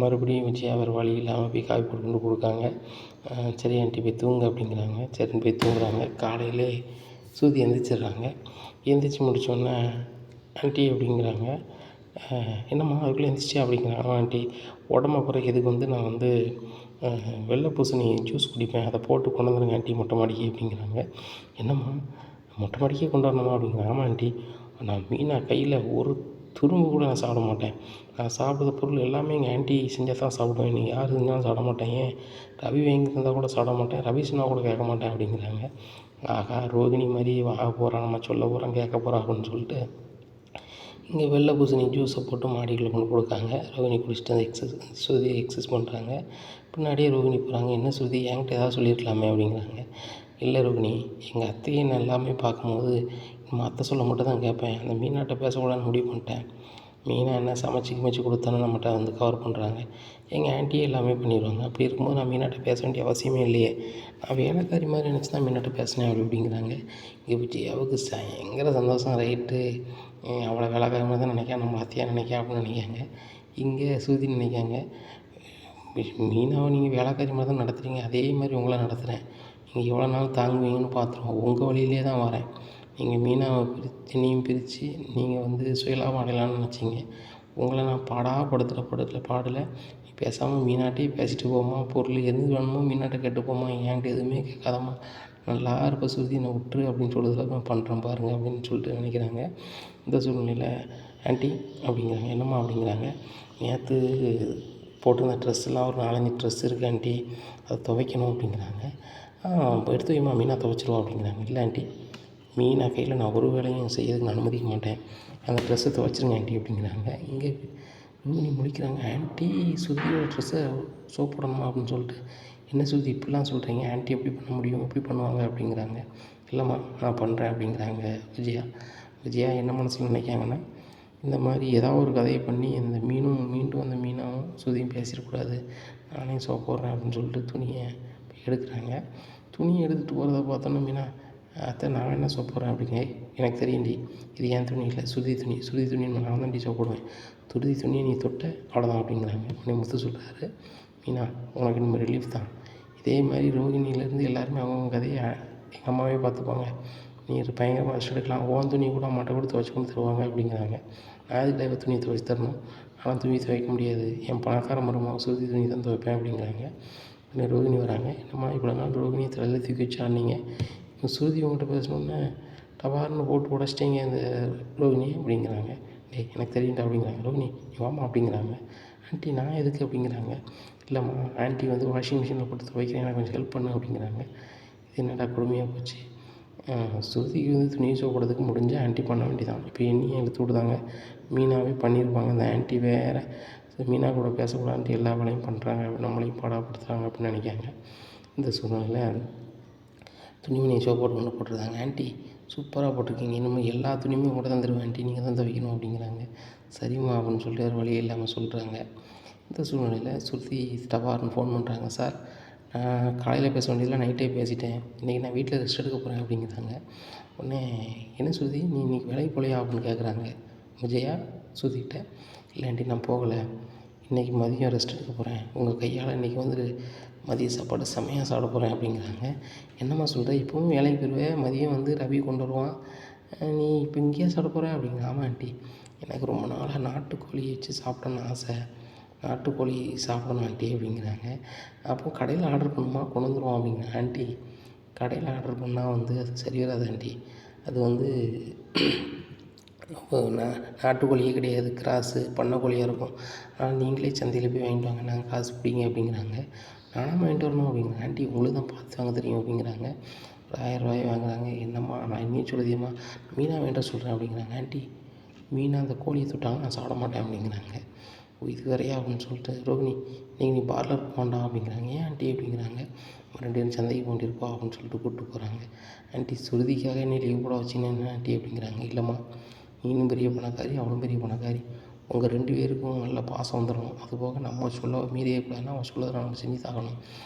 மறுபடியும் விஜயா வேறு வழி இல்லாமல் போய் காஃபி போட்டு கொண்டு கொடுக்காங்க. சரி ஆண்டி போய் தூங்க அப்படிங்கிறாங்க. சரின்னு போய் தூங்குறாங்க. காலையிலே சூதி எந்திரிச்சிடுறாங்க. எந்திரிச்சு முடித்தோடனே ஆண்டி அப்படிங்கிறாங்க, என்னம்மா அதுக்குள்ளே எந்திரிச்சியா அப்படிங்கிறாங்க. ஆமாம் ஆண்டி உடம்ப குறைக்கிறதுக்கு வந்து நான் வந்து வெள்ளை பூசணி ஜூஸ் குடிப்பேன், அதை போட்டு கொண்டு வந்துடுங்க ஆண்டி மொட்டை மாடிக்கு அப்படிங்கிறாங்க. என்னம்மா மொட்டை மாடிக்கே கொண்டு வரணுமா அப்படிங்கிறாங்க. ஆமாம் ஆண்டி நான் மீனா கையில் ஒரு துரும்பு கூட நான் சாப்பிட மாட்டேன், நான் சாப்பிட்ற பொருள் எல்லாமே எங்கள் ஆண்டி செஞ்சால் தான் சாப்பிடுவேன், நீங்கள் யார் செஞ்சாலும் சாப்பிட மாட்டேன், ஏன் ரவி வாங்கி தந்தால் கூட சாப்பிட மாட்டேன், ரவி சொன்னால் கூட கேட்க மாட்டேன் அப்படிங்கிறாங்க. ஆகா ரோகிணி மாதிரி வாங்க போகிறான், நம்ம சொல்ல போகிறோம் கேட்க போகிறோம் அப்படின்னு சொல்லிட்டு இங்கே வெள்ளை பூசணி ஜூஸை போட்டு மாடிக்குள்ளே கொண்டு கொடுக்காங்க. ரோகிணி குடிச்சிட்டு அந்த ஸ்ருதி எக்ஸசைஸ் பண்ணுறாங்க. பின்னாடியே ரோகிணி போகிறாங்க. என்ன ஸ்ருதி என்கிட்ட ஏதாவது சொல்லியிருக்கலாமே அப்படிங்கிறாங்க. இல்லை ரோகிணி எங்கள் அத்தையை நான் எல்லாமே பார்க்கும்போது நம்ம அத்தை சொல்ல மட்டும் தான் கேட்பேன், அந்த மீனாட்ட பேசக்கூடாதுன்னு முடிவு பண்ணிட்டேன். மீனா என்ன சமைச்சி கிமைச்சி கொடுத்தாலும் நம்மகிட்ட வந்து கவர் பண்ணுறாங்க, எங்கள் ஆண்ட்டியே எல்லாமே பண்ணிடுவாங்க, அப்படி இருக்கும்போது நான் மீனாட்ட பேச வேண்டிய அவசியமே இல்லையே, நான் வேலைக்காரி மாதிரி நினச்சி தான் மீனாட்ட பேசினேன் அப்படிங்கிறாங்க. இங்கே விஜயாவுக்கு பயங்கர சந்தோஷம். ரைட்டு அவளை வேலைக்காரி மாதிரி தான் நினைக்க, நம்ம அத்தையாக நினைக்க அப்படின்னு நினைக்காங்க. இங்கே ஸ்ருதி நினைக்காங்க, மீனாவை நீங்கள் வேலைக்காரி மாதிரி தான் நடத்துகிறீங்க, அதே மாதிரி உங்களை நடத்துகிறேன், நீங்கள் எவ்வளோ நாள் தாங்குவீங்கன்னு பார்த்துருவோம், உங்கள் வழியிலே தான் வரேன். நீங்கள் மீனாவை என்னையும் பிரித்து நீங்கள் வந்து சுயலாபம் அடையலாம்னு நினச்சிங்க, உங்களை நான் படுத்துகிற பாடலை நீ பேசாமல் மீனாட்டையே பேசிட்டு போம்மா, பொருள் எது வேணுமோ மீனாட்ட கேட்டு போம்மா, என்கிட்ட எதுவுமே கேட்காதம்மா, நல்லா இருப்ப சுருதி என்னை விட்டுரு அப்படின்னு சொல்லுறதுல நான் பண்ணுறேன் பாருங்கள் அப்படின்னு சொல்லிட்டு நினைக்கிறாங்க. இந்த சூழ்நிலையில் ஆண்டி அப்படிங்கிறாங்க. என்னம்மா அப்படிங்கிறாங்க. நேற்று போட்டிருந்த ட்ரெஸ்ஸெல்லாம் ஒரு 4-5 ட்ரெஸ் இருக்குது ஆண்டி, அதை துவைக்கணும் அப்படிங்கிறாங்க. எடுத்து வைம்மா மீனா துவைச்சிருவா அப்படிங்கிறாங்க. இல்லை ஆண்டி மீனா கையில் நான் ஒரு வேலையும் செய்யறதுக்கு நான் அனுமதிக்க மாட்டேன், அந்த ட்ரெஸ்ஸை துவைச்சிருங்க ஆண்டி அப்படிங்கிறாங்க. இங்கே ரோகிணி முழிக்கிறாங்க. ஆண்டி ஸ்ருதியோட ட்ரெஸ்ஸை சோப் போடணுமா அப்படின்னு சொல்லிட்டு, என்ன ஸ்ருதி இப்படிலாம் சொல்கிறீங்க, ஆண்டி எப்படி பண்ண முடியும், எப்படி பண்ணுவாங்க அப்படிங்கிறாங்க. இல்லைம்மா நான் பண்ணுறேன் அப்படிங்கிறாங்க விஜயா. விஜயா என்ன மனசில் நினைக்காங்கன்னா, இந்த மாதிரி ஏதாவது ஒரு கதையை பண்ணி இந்த மீண்டும் அந்த மீனாவும் ஸ்ருதியும் பேசிடக்கூடாது, நானே சோப் போடுறேன் அப்படின்னு சொல்லிட்டு துணியை எடுக்கிறாங்க. துணியை எடுத்துகிட்டு போகிறத பார்த்தோன்னா மீனா, அத்தை நான் என்ன சோப் போடுறேன் அப்படிங்க, எனக்கு தெரியும்டி இது என் துணி இல்லை ஸ்ருதி துணி நான் தான்டி சோப் போடுவேன், ஸ்ருதி துணியை நீ தொட்ட அவ்வளோதான் அப்படிங்கிறாங்க. உடனே முத்து சொல்கிறாரு, மீனா உனக்கு இனிமேல் ரிலீஃப் தான், இதே மாதிரி ரோகிணியிலேருந்து எல்லாருமே அவங்கவுங்க கதையை எங்கள் அம்மாவே பார்த்துப்பாங்க, நீ பயங்கரமாக ரெஸ்ட் எடுக்கலாம், ஓன் துணி கூட அம்மாட்ட கூட துவைச்சி கொண்டு தருவாங்க அப்படிங்கிறாங்க. நான் அதுக்கு இவ துணியை துவைச்சி தரணும், ஆனால் துணி துவைக்க முடியாது, என் பணக்கார மருமக ஸ்ருதி துணி தான் துவைப்பேன் அப்படிங்கிறாங்க. உடனே ரோகிணி வராங்க. என்னம்மா இவ்வளோ நாள் ரோகிணியை தலையில் தூக்கி வச்சு ஆடினீங்க, இப்போ ஸ்ருதி உங்கள்கிட்ட பேசணுன்னே டபார்னு போட்டு உடச்சிட்டிங்க இந்த ரோகிணி அப்படிங்கிறாங்க. டேய் எனக்கு தெரியும்டா அப்படிங்கிறாங்க. ரோகிணி நீ வாம்மா அப்படிங்கிறாங்க. ஆண்டி நான் எதுக்கு அப்படிங்கிறாங்க. இல்லைம்மா ஆண்டி வந்து வாஷிங் மிஷினில் போட்டு துவைக்கிறேன், எனக்கு கொஞ்சம் ஹெல்ப் பண்ணு அப்படிங்கிறாங்க. இது என்னடா கொடுமையாக போச்சு. ஸ்ருதிக்கு வந்து துணி போடுறதுக்கு முடிஞ்ச ஆண்டி பண்ண வேண்டியதான். இப்போ என்னையும் இழுத்து விடுதாங்க. மீனாவே பண்ணியிருப்பாங்க. இந்த ஆண்டி வேறு மீனா கூட பேசக்கூடாதுன்ட்டு எல்லா வேலையும் பண்ணுறாங்க, நம்மளையும் பாடாப்படுத்துகிறாங்க அப்படின்னு நினைக்காங்க. இந்த சூழ்நிலையில் துணிமணி சோப் போட்டு கொண்டு போட்டிருந்தாங்க. ஆண்டி சூப்பராக போட்டிருக்கீங்க, இனிமேல் எல்லா துணியுமே கூட தந்துடுவேன் ஆண்டி, நீங்கள் தான் துவைக்கணும் அப்படிங்கிறாங்க. சரிம்மா அப்படின்னு சொல்லிட்டு வேறு வழியே இல்லாமல் சொல்கிறாங்க. இந்த சூழ்நிலையில் ஸ்ருதி டபார்னு ஃபோன் பண்ணுறாங்க. சார் நான் காலையில் பேச வேண்டியதில் நைட்டே பேசிட்டேன், இன்றைக்கி நான் வீட்டில் ரெஸ்ட் எடுக்க போகிறேன் அப்படிங்கிறாங்க. உடனே என்ன ஸ்ருதி நீ இன்றைக்கி வேலைக்கு போகலையா அப்படின்னு கேட்குறாங்க விஜயா ஸ்ருதிகிட்ட. இல்லை ஆண்டி நான் போகலை, இன்றைக்கி மதியம் ரெஸ்ட் எடுக்க போகிறேன், உங்கள் கையால் இன்றைக்கி வந்து மதிய சாப்பாடு செம்மையாக சாப்பிட போகிறேன் அப்படிங்கிறாங்க. என்னம்மா சொல்கிற, இப்போவும் வேலைக்கு போயிடுவேன், மதியம் வந்து ரவி கொண்டு வருவான், நீ இப்போ இங்கேயே சாப்பிட போகிற அப்படிங்க. ஆமாம் ஆண்டி, எனக்கு ரொம்ப நாளாக நாட்டுக்கோழி வச்சு சாப்பிடணுன்னு ஆசை, நாட்டுக்கோழி சாப்பிடணும் ஆண்டி அப்படிங்கிறாங்க. அப்போ கடையில் ஆர்டர் பண்ணுமா, கொண்டு வந்துடுவோம் அப்படிங்க. ஆண்டி கடையில் ஆர்டர் பண்ணால் வந்து அது சரி வராது ஆண்டி, அது வந்து நாட்டுக்கோழியே கிடையாது, கிராஸு பண்ணைக்கோழியாக இருக்கும், ஆனால் நீங்களே சந்தையில் போய் வாங்கிட்டு வாங்க, நாங்கள் காசு பிடிங்க அப்படிங்கிறாங்க. நானும் வாங்கிட்டு வரணும் அப்படிங்கிறேன். ஆண்டி உங்களுக்கு தான் பார்த்து வாங்க தெரியும் அப்படிங்கிறாங்க. ஒரு 1000 வாங்குறாங்க. என்னம்மா நான் இன்னும் சொல்லுதியம்மா, மீனா வேண்ட சொல்கிறேன் அப்படிங்கிறாங்க. ஆண்டி மீனா அந்த கோழியை தொட்டாங்க நான் சாப்பிட மாட்டேன் அப்படிங்கிறாங்க. இது வேறையா அப்படின்னு சொல்லிட்டு ரோகிணி நீங்கள் நீ பார்லர் போகண்டா அப்படிங்கிறாங்க. ஏன் ஆண்டி அப்படிங்கிறாங்க. 2 பேரும் சந்தைக்கு போண்டிருப்போம் அப்படின்னு சொல்லிட்டு கூப்பிட்டு போகிறாங்க. ஆண்டி சுருதிக்காக என்ன லீவ் போட வச்சிங்கன்னா என்ன ஆண்டி அப்படிங்கிறாங்க. இல்லைம்மா நீனும் பெரிய பணக்காரி, அவளும் பெரிய பணக்காரி, உங்கள் 2 பேருக்கும் நல்ல பாசம் வந்துடும், அதுபோக நம்ம சொல்ல மீறியே கூடாதுன்னா அவன் சொல்லதை நம்ம செஞ்சு தாகணும்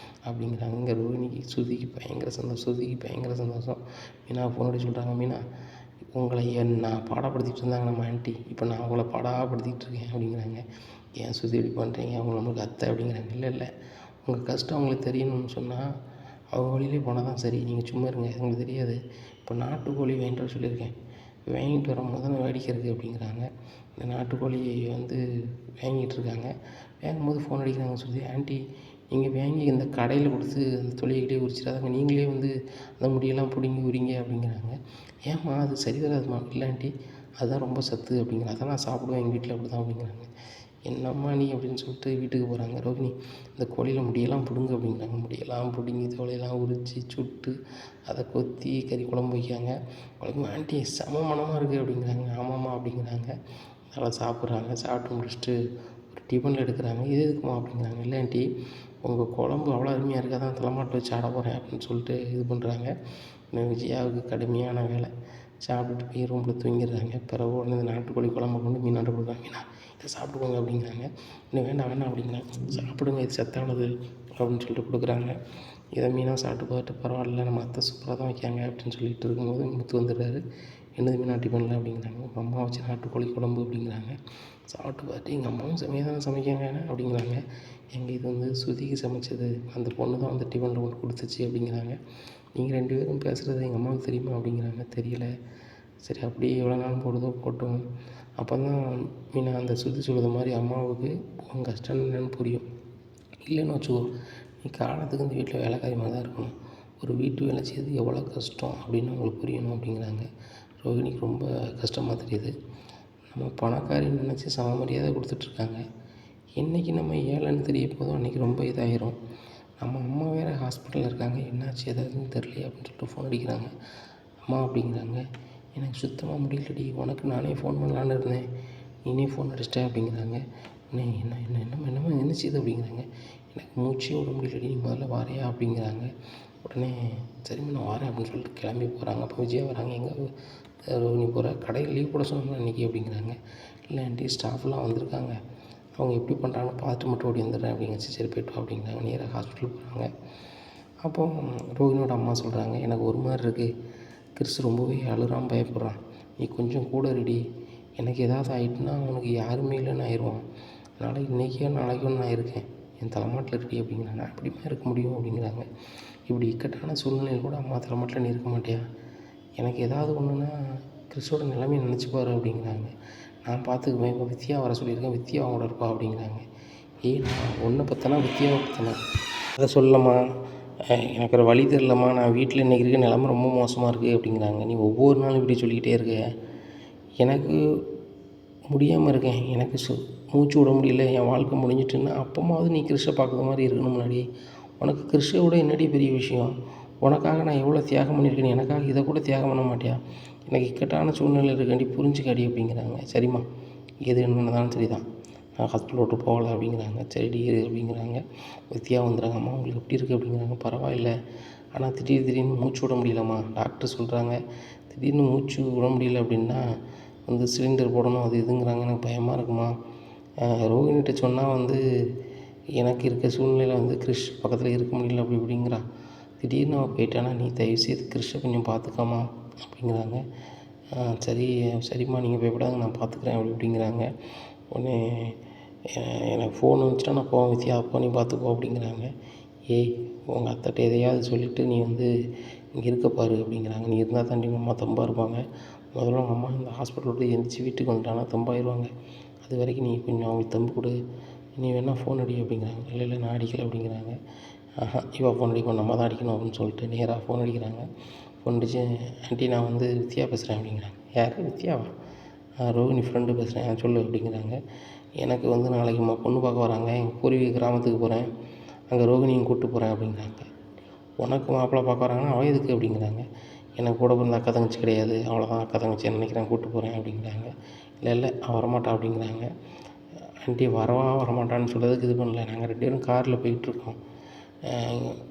அப்படிங்கிறாங்க. இங்கே ரோஹிணிக்கு ஸ்ருதிக்கு பயங்கர சந்தோஷம். மீனா ஃபோன் அடி சொல்கிறாங்க. மீனா உங்களை நான் பாடப்படுத்திகிட்டு இருந்தாங்க நம்ம ஆண்டி, இப்போ நான் அவங்கள பாடப்படுத்திக்கிட்டு இருக்கேன் அப்படிங்கிறாங்க. ஏன் ஸ்ருதி இப்படி பண்ணுறீங்க, அவங்க நம்மளுக்கு அத்தை அப்படிங்கிறாங்க. இல்லை உங்கள் கஷ்டம் அவங்களுக்கு தெரியணும்னு சொன்னால் அவங்க வழியிலே போனால் தான் சரி, நீங்கள் சும்மா இருங்க, உங்களுக்கு தெரியாது. இப்போ நாட்டுக்கோழி வாங்கிட்டு வர சொல்லியிருக்கேன், வாங்கிட்டு வரும்போது தான் வேடிக்கை இருக்குது அப்படிங்கிறாங்க. இந்த நாட்டுக்கோழியை வந்து வாங்கிட்டு இருக்காங்க. வாங்கும்போது ஃபோன் அடிக்கிறாங்க ஸ்ருதி. ஆண்டி நீங்கள் வாங்கி இந்த கடையில் கொடுத்து அந்த தொழில்கிட்டே உரிச்சிடாதாங்க, நீங்களே வந்து அந்த முடியெல்லாம் பிடுங்கி உரிங்க அப்படிங்கிறாங்க. ஏம்மா அது சரி வராதுமா. இல்லை ஆண்டி அதுதான் ரொம்ப சத்து அப்படிங்கிறாங்க. அதான் நான் சாப்பிடுவேன் எங்கள் வீட்டில் அப்படி தான் அப்படிங்கிறாங்க. என்னம்மா நீ அப்படின்னு சொல்லிட்டு வீட்டுக்கு போகிறாங்க. ரோகிணி இந்த கோழியில் முடியெல்லாம் பிடுங்கு அப்படிங்கிறாங்க. முடியெல்லாம் பிடுங்கி தோலையெல்லாம் உரித்து சுட்டு அதை கொத்தி கறி குழம்பு வைக்காங்க. குழம்பு ஆண்டி செம மணமாக இருக்குது அப்படிங்கிறாங்க. ஆமாம்மா அப்படிங்கிறாங்க. நல்லா சாப்பிட்றாங்க. சாப்பிட்டு முடிச்சுட்டு ஒரு டிஃபனில் எடுக்கிறாங்க. இது எதுக்குமா அப்படிங்கிறாங்க. இல்லை ஆண்டி உங்கள் குழம்பு அவ்வளோ அருமையாக இருக்குது, அதான் தலைமாட்டு வச்சு ஆட போகிறேன் அப்படின்னு சொல்லிட்டு இது பண்ணுறாங்க. விஜயாவுக்கு கடுமையான வேலை. சாப்பிட்டுட்டு போய் ரூமில் தூங்கிடுறாங்க. பிறகு உடனே இந்த நாட்டுக்கோழி குழம்பு கொண்டு மீனாட்ட கொடுக்குறாங்க. மீனா இதை சாப்பிட்டுக்கோங்க அப்படிங்கிறாங்க. இன்னும் வேண்டாம் அப்படிங்கிறாங்க. சாப்பிடுங்க இது சத்தானது அப்படின்னு சொல்லிட்டு கொடுக்குறாங்க. இதை மீனாக சாப்பிட்டு பார்த்துட்டு பரவாயில்ல நம்ம அத்தை சூப்பராக தான் வைக்காங்க அப்படின்னு சொல்லிட்டு இருக்கும்போது முத்து வந்துடுறாரு. என்னது மீனா டிஃபனில் அப்படிங்கிறாங்க. உங்கள் அம்மா வச்சு நாட்டுக்கோழி குழம்பு அப்படிங்கிறாங்க. சாப்பிட்டு பார்த்துட்டு எங்கள் அம்மாவும் செம்மையாக தானே சமைக்காங்க அப்படிங்கிறாங்க. எங்கள் இது வந்து ஸ்ருதிக்கு சமைச்சது, அந்த பொண்ணு தான் வந்து டிஃபனில் கொண்டு கொடுத்துச்சு அப்படிங்கிறாங்க. நீங்கள் 2 பேரும் பேசுகிறது எங்கள் அம்மாவுக்கு தெரியுமா அப்படிங்கிறாங்க. தெரியல. சரி அப்படியே எவ்வளோ நாள் போடுதோ போட்டோம். அப்போ தான் மீனா அந்த ஸ்ருதி சொல்லுற மாதிரி அம்மாவுக்கு உன் கஷ்டம் என்னன்னு புரியும். இல்லைன்னு வச்சுக்கோ, நீ காலத்துக்கு இந்த வீட்டில் வேலைக்காரி மாதிரி தான் இருக்கணும், ஒரு வீட்டு வேலை செய்வது எவ்வளோ கஷ்டம் அப்படின்னு அவங்களுக்கு புரியணும் அப்படிங்கிறாங்க. ரோஹிணிக்கு ரொம்ப கஷ்டமாக தெரியுது. நம்ம பணக்காரின்னு நினச்சி சம மரியாதை கொடுத்துட்ருக்காங்க, என்றைக்கு நம்ம ஏழைன்னு தெரிய போதும் அன்றைக்கி ரொம்ப இதாகிரும். நம்ம அம்மா வேறு ஹாஸ்பிட்டலில் இருக்காங்க, என்னாச்சு எதாச்சுன்னு தெரியலையே அப்படின்னு சொல்லிட்டு ஃபோன் அடிக்கிறாங்க. அம்மா அப்படிங்கிறாங்க. எனக்கு சுத்தமாக முடியலடி, உனக்கு நானே ஃபோன் பண்ணலான்னு இருந்தேன், நீனே ஃபோன் அடிச்சிட்ட அப்படிங்கிறாங்க. என்னம்மா என்ன செய்யுது அப்படிங்கிறாங்க. எனக்கு மூச்சே விட முடியலடி, நீ முதல்ல வாரியா அப்படிங்கிறாங்க. உடனே சரிம்மா நான் வரேன் அப்படின்னு சொல்லிட்டு கிளம்பி போகிறாங்க. அப்போ விஜயா வராங்க. எங்கே ரோஹிணி போகிற, கடையில் லீவ் போட சொன்னோம்னா இன்றைக்கி அப்படிங்கிறாங்க. இல்லை ஆண்டி ஸ்டாஃப்லாம் வந்திருக்காங்க, அவங்க எப்படி பண்ணுறாங்கன்னு பார்த்துட்டு மட்டும் ஓடி வந்துடுறேன் அப்படிங்க. சரி போய்ட்டு வா அப்படிங்கிறாங்க. நேராக ஹாஸ்பிட்டல் போகிறாங்க. அப்போ ரோஹிணியோட அம்மா சொல்கிறாங்க, எனக்கு ஒரு மாதிரி இருக்குது, கிறிஸ் ரொம்பவே அழுறான் பயப்படுறான், நீ கொஞ்சம் கூட ரெடி, எனக்கு ஏதாவது ஆகிட்டுனா அவனுக்கு யாருமே இல்லைன்னு ஆயிடுவான், அதனால் இன்றைக்கோ நாளைக்கோ நான் இருக்கேன், என் தலைமாட்டில் இருக்கடி அப்படிங்கிறாங்க. அப்படிமா இருக்க முடியும் அப்படிங்கிறாங்க. இப்படி இக்கட்டான சூழ்நிலையில் கூட அம்மா தலைமாட்டில் நீ இருக்க மாட்டியா, எனக்கு ஏதாவது ஒன்றுனா கிறிஸோட நிலைமையை நினச்சிப்பாரு அப்படிங்கிறாங்க. நான் பார்த்துக்குவேன், இப்போ வித்யா வர சொல்லியிருக்கேன், வித்யா அவங்களோட இருப்பா அப்படிங்கிறாங்க. நான் ஒன்றை பற்றினா வித்யாவை பற்றினா அதை சொல்லம்மா, எனக்கு ஒரு வழி தெரிலம்மா, நான் வீட்டில் இன்றைக்கி இருக்க நிலமை ரொம்ப மோசமாக இருக்குது அப்படிங்கிறாங்க. நீ ஒவ்வொரு நாளும் இப்படி சொல்லிக்கிட்டே இருக்க, எனக்கு முடியாமல் இருக்கேன், எனக்கு மூச்சு விட முடியல, என் வாழ்க்கை முடிஞ்சிட்டுன்னா அப்போமாவது நீ கிறிஷை பார்க்குற மாதிரி இருக்கணும். முன்னாடி உனக்கு கிறிஷை விட என்னடி பெரிய விஷயம்? உனக்காக நான் எவ்வளோ தியாகம் பண்ணியிருக்கேன், எனக்காக இதை கூட தியாகம் பண்ண மாட்டியா? எனக்கு இக்கட்டான சூழ்நிலை இருக்காண்டி புரிஞ்சுக்காடி அப்படிங்கிறாங்க. சரிம்மா, எது என்ன நடந்தாலும் சரி தான், நான் ஹாஸ்பிட்டல் விட்டு போகலை அப்படிங்கிறாங்க. சரிடி அப்படிங்கிறாங்க. வித்தியா வந்துடுறாங்க. அம்மா உங்களுக்கு எப்படி இருக்குது அப்படிங்கிறாங்க. பரவாயில்ல, ஆனால் திடீர்னு மூச்சு விட முடியலம்மா, டாக்டர் சொல்கிறாங்க திடீர்னு மூச்சு விட முடியல அப்படின்னா வந்து சிலிண்டர் போடணும் அது இதுங்கிறாங்க. எனக்கு பயமாக இருக்குமா. ரோகிணிகிட்ட சொன்னால் வந்து எனக்கு இருக்க சூழ்நிலையில் வந்து கிறிஷ் பக்கத்தில் இருக்க முடியல அப்படி இப்படிங்கிறா. திடீர்னு அவள் போயிட்டானா, நீ தயவுசெய்து கிறிஷை கொஞ்சம் பார்த்துக்காமா அப்படிங்கிறாங்க. சரிம்மா நீங்கள் பயப்படாத, நான் பார்த்துக்குறேன் அப்படி இப்படிங்கிறாங்க. உடனே எனக்கு ஃபோன் வந்துச்சுன்னா நான் போவேன் வித்யா, அப்போ நீ பார்த்துக்கோ அப்படிங்கிறாங்க. ஏய், உங்கள் அத்தைட்ட எதையாவது சொல்லிவிட்டு நீ வந்து இங்கே இருக்க பாரு அப்படிங்கிறாங்க. நீ இருந்தால் தாண்டி உங்கள் அம்மா தெம்பாக இருப்பாங்க. முதல்ல உங்கள் அம்மா இந்த ஹாஸ்பிட்டல் விட்டு எந்திரிச்சு வீட்டுக்கு வந்துட்டானா தெம்பாயிருவாங்க. அது வரைக்கும் நீ கொஞ்சம் அவங்களுக்கு தெம்பு கொடு, நீ வேணால் ஃபோன் அடி அப்படிங்கிறாங்க. இல்லை நான் அடிக்கலை அப்படிங்கிறாங்க. இவள் ஃபோன் அடிக்கணும், நம்ம தான் அடிக்கணும் அப்படின்னு சொல்லிட்டு நேராக ஃபோன் அடிக்கிறாங்க. ஃபோன் அடித்து ஆண்டி நான் வந்து வித்யா பேசுகிறேன் அப்படிங்கிறாங்க. யார் வித்யாவா? ரோகிணி ஃப்ரெண்டு பேசுகிறேன், சொல்லு அப்படிங்கிறாங்க. எனக்கு வந்து நாளைக்கு பொண்ணு பார்க்க வராங்க, எங்கள் பூர்வீக கிராமத்துக்கு போகிறேன், அங்கே ரோகிணியும் கூப்பிட்டு போகிறேன் அப்படிங்கிறாங்க. உனக்கு மாப்பிள்ளை பார்க்க வராங்கன்னா அவன் எதுக்கு அப்படிங்கிறாங்க. எனக்கு கூட பிறந்த அக்கா தங்கச்சி கிடையாது, அவ்வளோதான் அக்கா தங்கச்சின்னு நினைக்கிறேன், கூப்பிட்டு போகிறேன் அப்படிங்கிறாங்க. இல்லை அவன் வரமாட்டான் அப்படிங்கிறாங்க. ஆண்டி வரமாட்டான்னு சொல்கிறதுக்கு இது பண்ணல, நாங்கள் 2 பேரும் காரில் போயிட்டுருக்கோம்,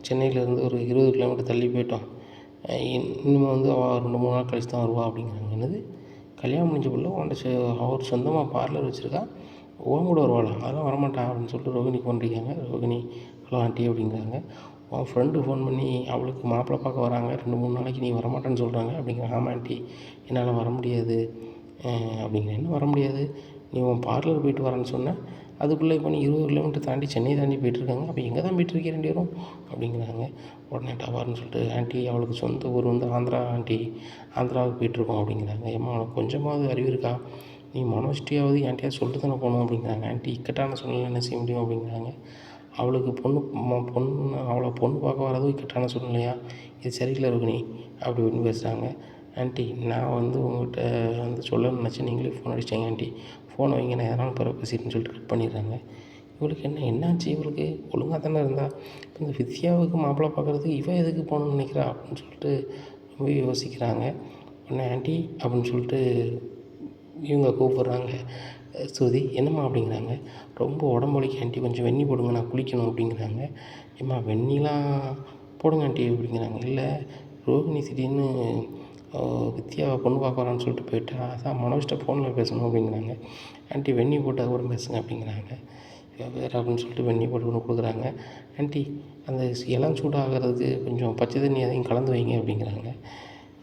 சென்னையிலேருந்து ஒரு 20 கிலோமீட்டர் தள்ளி போயிட்டோம், இன்னும் வந்து அவள் 2-3 நாள் கழிச்சு தான் வருவா அப்படிங்கிறாங்க. என்னது, கல்யாணம் முடிஞ்ச பிள்ளை உன்ட்ட அவர் சொந்தமாக பார்லர் வச்சுருக்கா, உன் கூட வருவாளா? அதெல்லாம் வரமாட்டான் அப்படின்னு சொல்லிட்டு ரோகிணி ஃபோன் அடிக்காங்க. ரோகிணி ஹலோ ஆண்டி அப்படிங்கிறாங்க. உன் ஃப்ரெண்டு ஃபோன் பண்ணி அவளுக்கு மாப்பிள்ளை பார்க்க வராங்க, 2-3 நாளைக்கு நீ வரமாட்டேன்னு சொல்கிறாங்க அப்படிங்கிறாங்க. ஆமாம் ஆண்டி, என்னால் வர முடியாது அப்படிங்கிறேன். என்ன வர முடியாது? நீ உன் பார்லர் போயிட்டு வரேன்னு சொன்னேன், அதுக்குள்ளே இப்போ நீ 20 கிலோமீட்டர் தாண்டி சென்னை தாண்டி போயிட்டுருக்காங்க, அப்போ எங்கே தான் போயிட்டுருக்கீங்க 2 பேரும் அப்படிங்கிறாங்க. உடனே டவார்னு சொல்லிட்டு ஆண்டி அவளுக்கு சொந்த ஊர் வந்து ஆந்திரா ஆண்டி, ஆந்திராவுக்கு போயிட்டுருக்கோம் அப்படிங்கிறாங்க. ஏம்மா அவனுக்கு கொஞ்சமாவது அறிவு இருக்கா? நீ மனோஷ்டியாவது என்கிட்டயா சொல்லிட்டு தானே போகணும் அப்படிங்கிறாங்க. ஆண்டி இக்கட்டான சூழ்நிலை என்ன செய்ய முடியும் அப்படிங்கிறாங்க. அவளுக்கு அவளை பொண்ணு பார்க்க வர்றது இக்கட்டான சூழ்நிலையா? இது சரியில்லை ரோகிணி அப்படி இப்படின்னு பேசுகிறாங்க. ஆண்டி நான் வந்து உங்கள்கிட்ட வந்து சொல்லணும்னு நினச்சேன், நீங்களே ஃபோன் அடிச்சிட்டீங்க ஆண்டி, ஃபோனை வைங்க, நான் எதனாலும் பிறகு பேசிட்டுன்னு சொல்லிட்டு கட் பண்ணிடுறாங்க. இவளுக்கு என்னாச்சு, இவளுக்கு ஒழுங்காக தானே இருந்தா, இப்போ இந்த வித்யாவுக்கு மாப்பிள்ளை பார்க்குறதுக்கு இவன் எதுக்கு போகணுன்னு நினைக்கிறா அப்படின்னு சொல்லிட்டு ரொம்ப யோசிக்கிறாங்க. உடனே ஆண்டி அப்படின்னு சொல்லிட்டு இவங்க கூப்பிட்றாங்க. ஸ்ருதி என்னம்மா அப்படிங்கிறாங்க. ரொம்ப உடம்பு வலிக்கு ஆண்டி, கொஞ்சம் வெந்நி போடுங்க, நான் குளிக்கணும் அப்படிங்கிறாங்க. ஏம்மா வெந்நிலாம் போடுங்க ஆண்டி அப்படிங்கிறாங்க. இல்லை ரோகிணி திடீர்னு வித்யாவை பொண்ணு பார்க்க வரான்னு சொல்லிட்டு போயிட்டா, அதான் மனோஜ்கிட்ட ஃபோனில் பேசணும் அப்படிங்கிறாங்க. ஆண்டி வெந்நி போட்டு அது கூட பேசுங்க அப்படிங்கிறாங்க. வேறு அப்படின்னு சொல்லிட்டு வெந்நி போட்டு ஒன்று கொடுக்குறாங்க. ஆண்டி அந்த இளம் சூடாகிறதுக்கு கொஞ்சம் பச்சை தண்ணி அதையும் கலந்து வைங்க அப்படிங்கிறாங்க.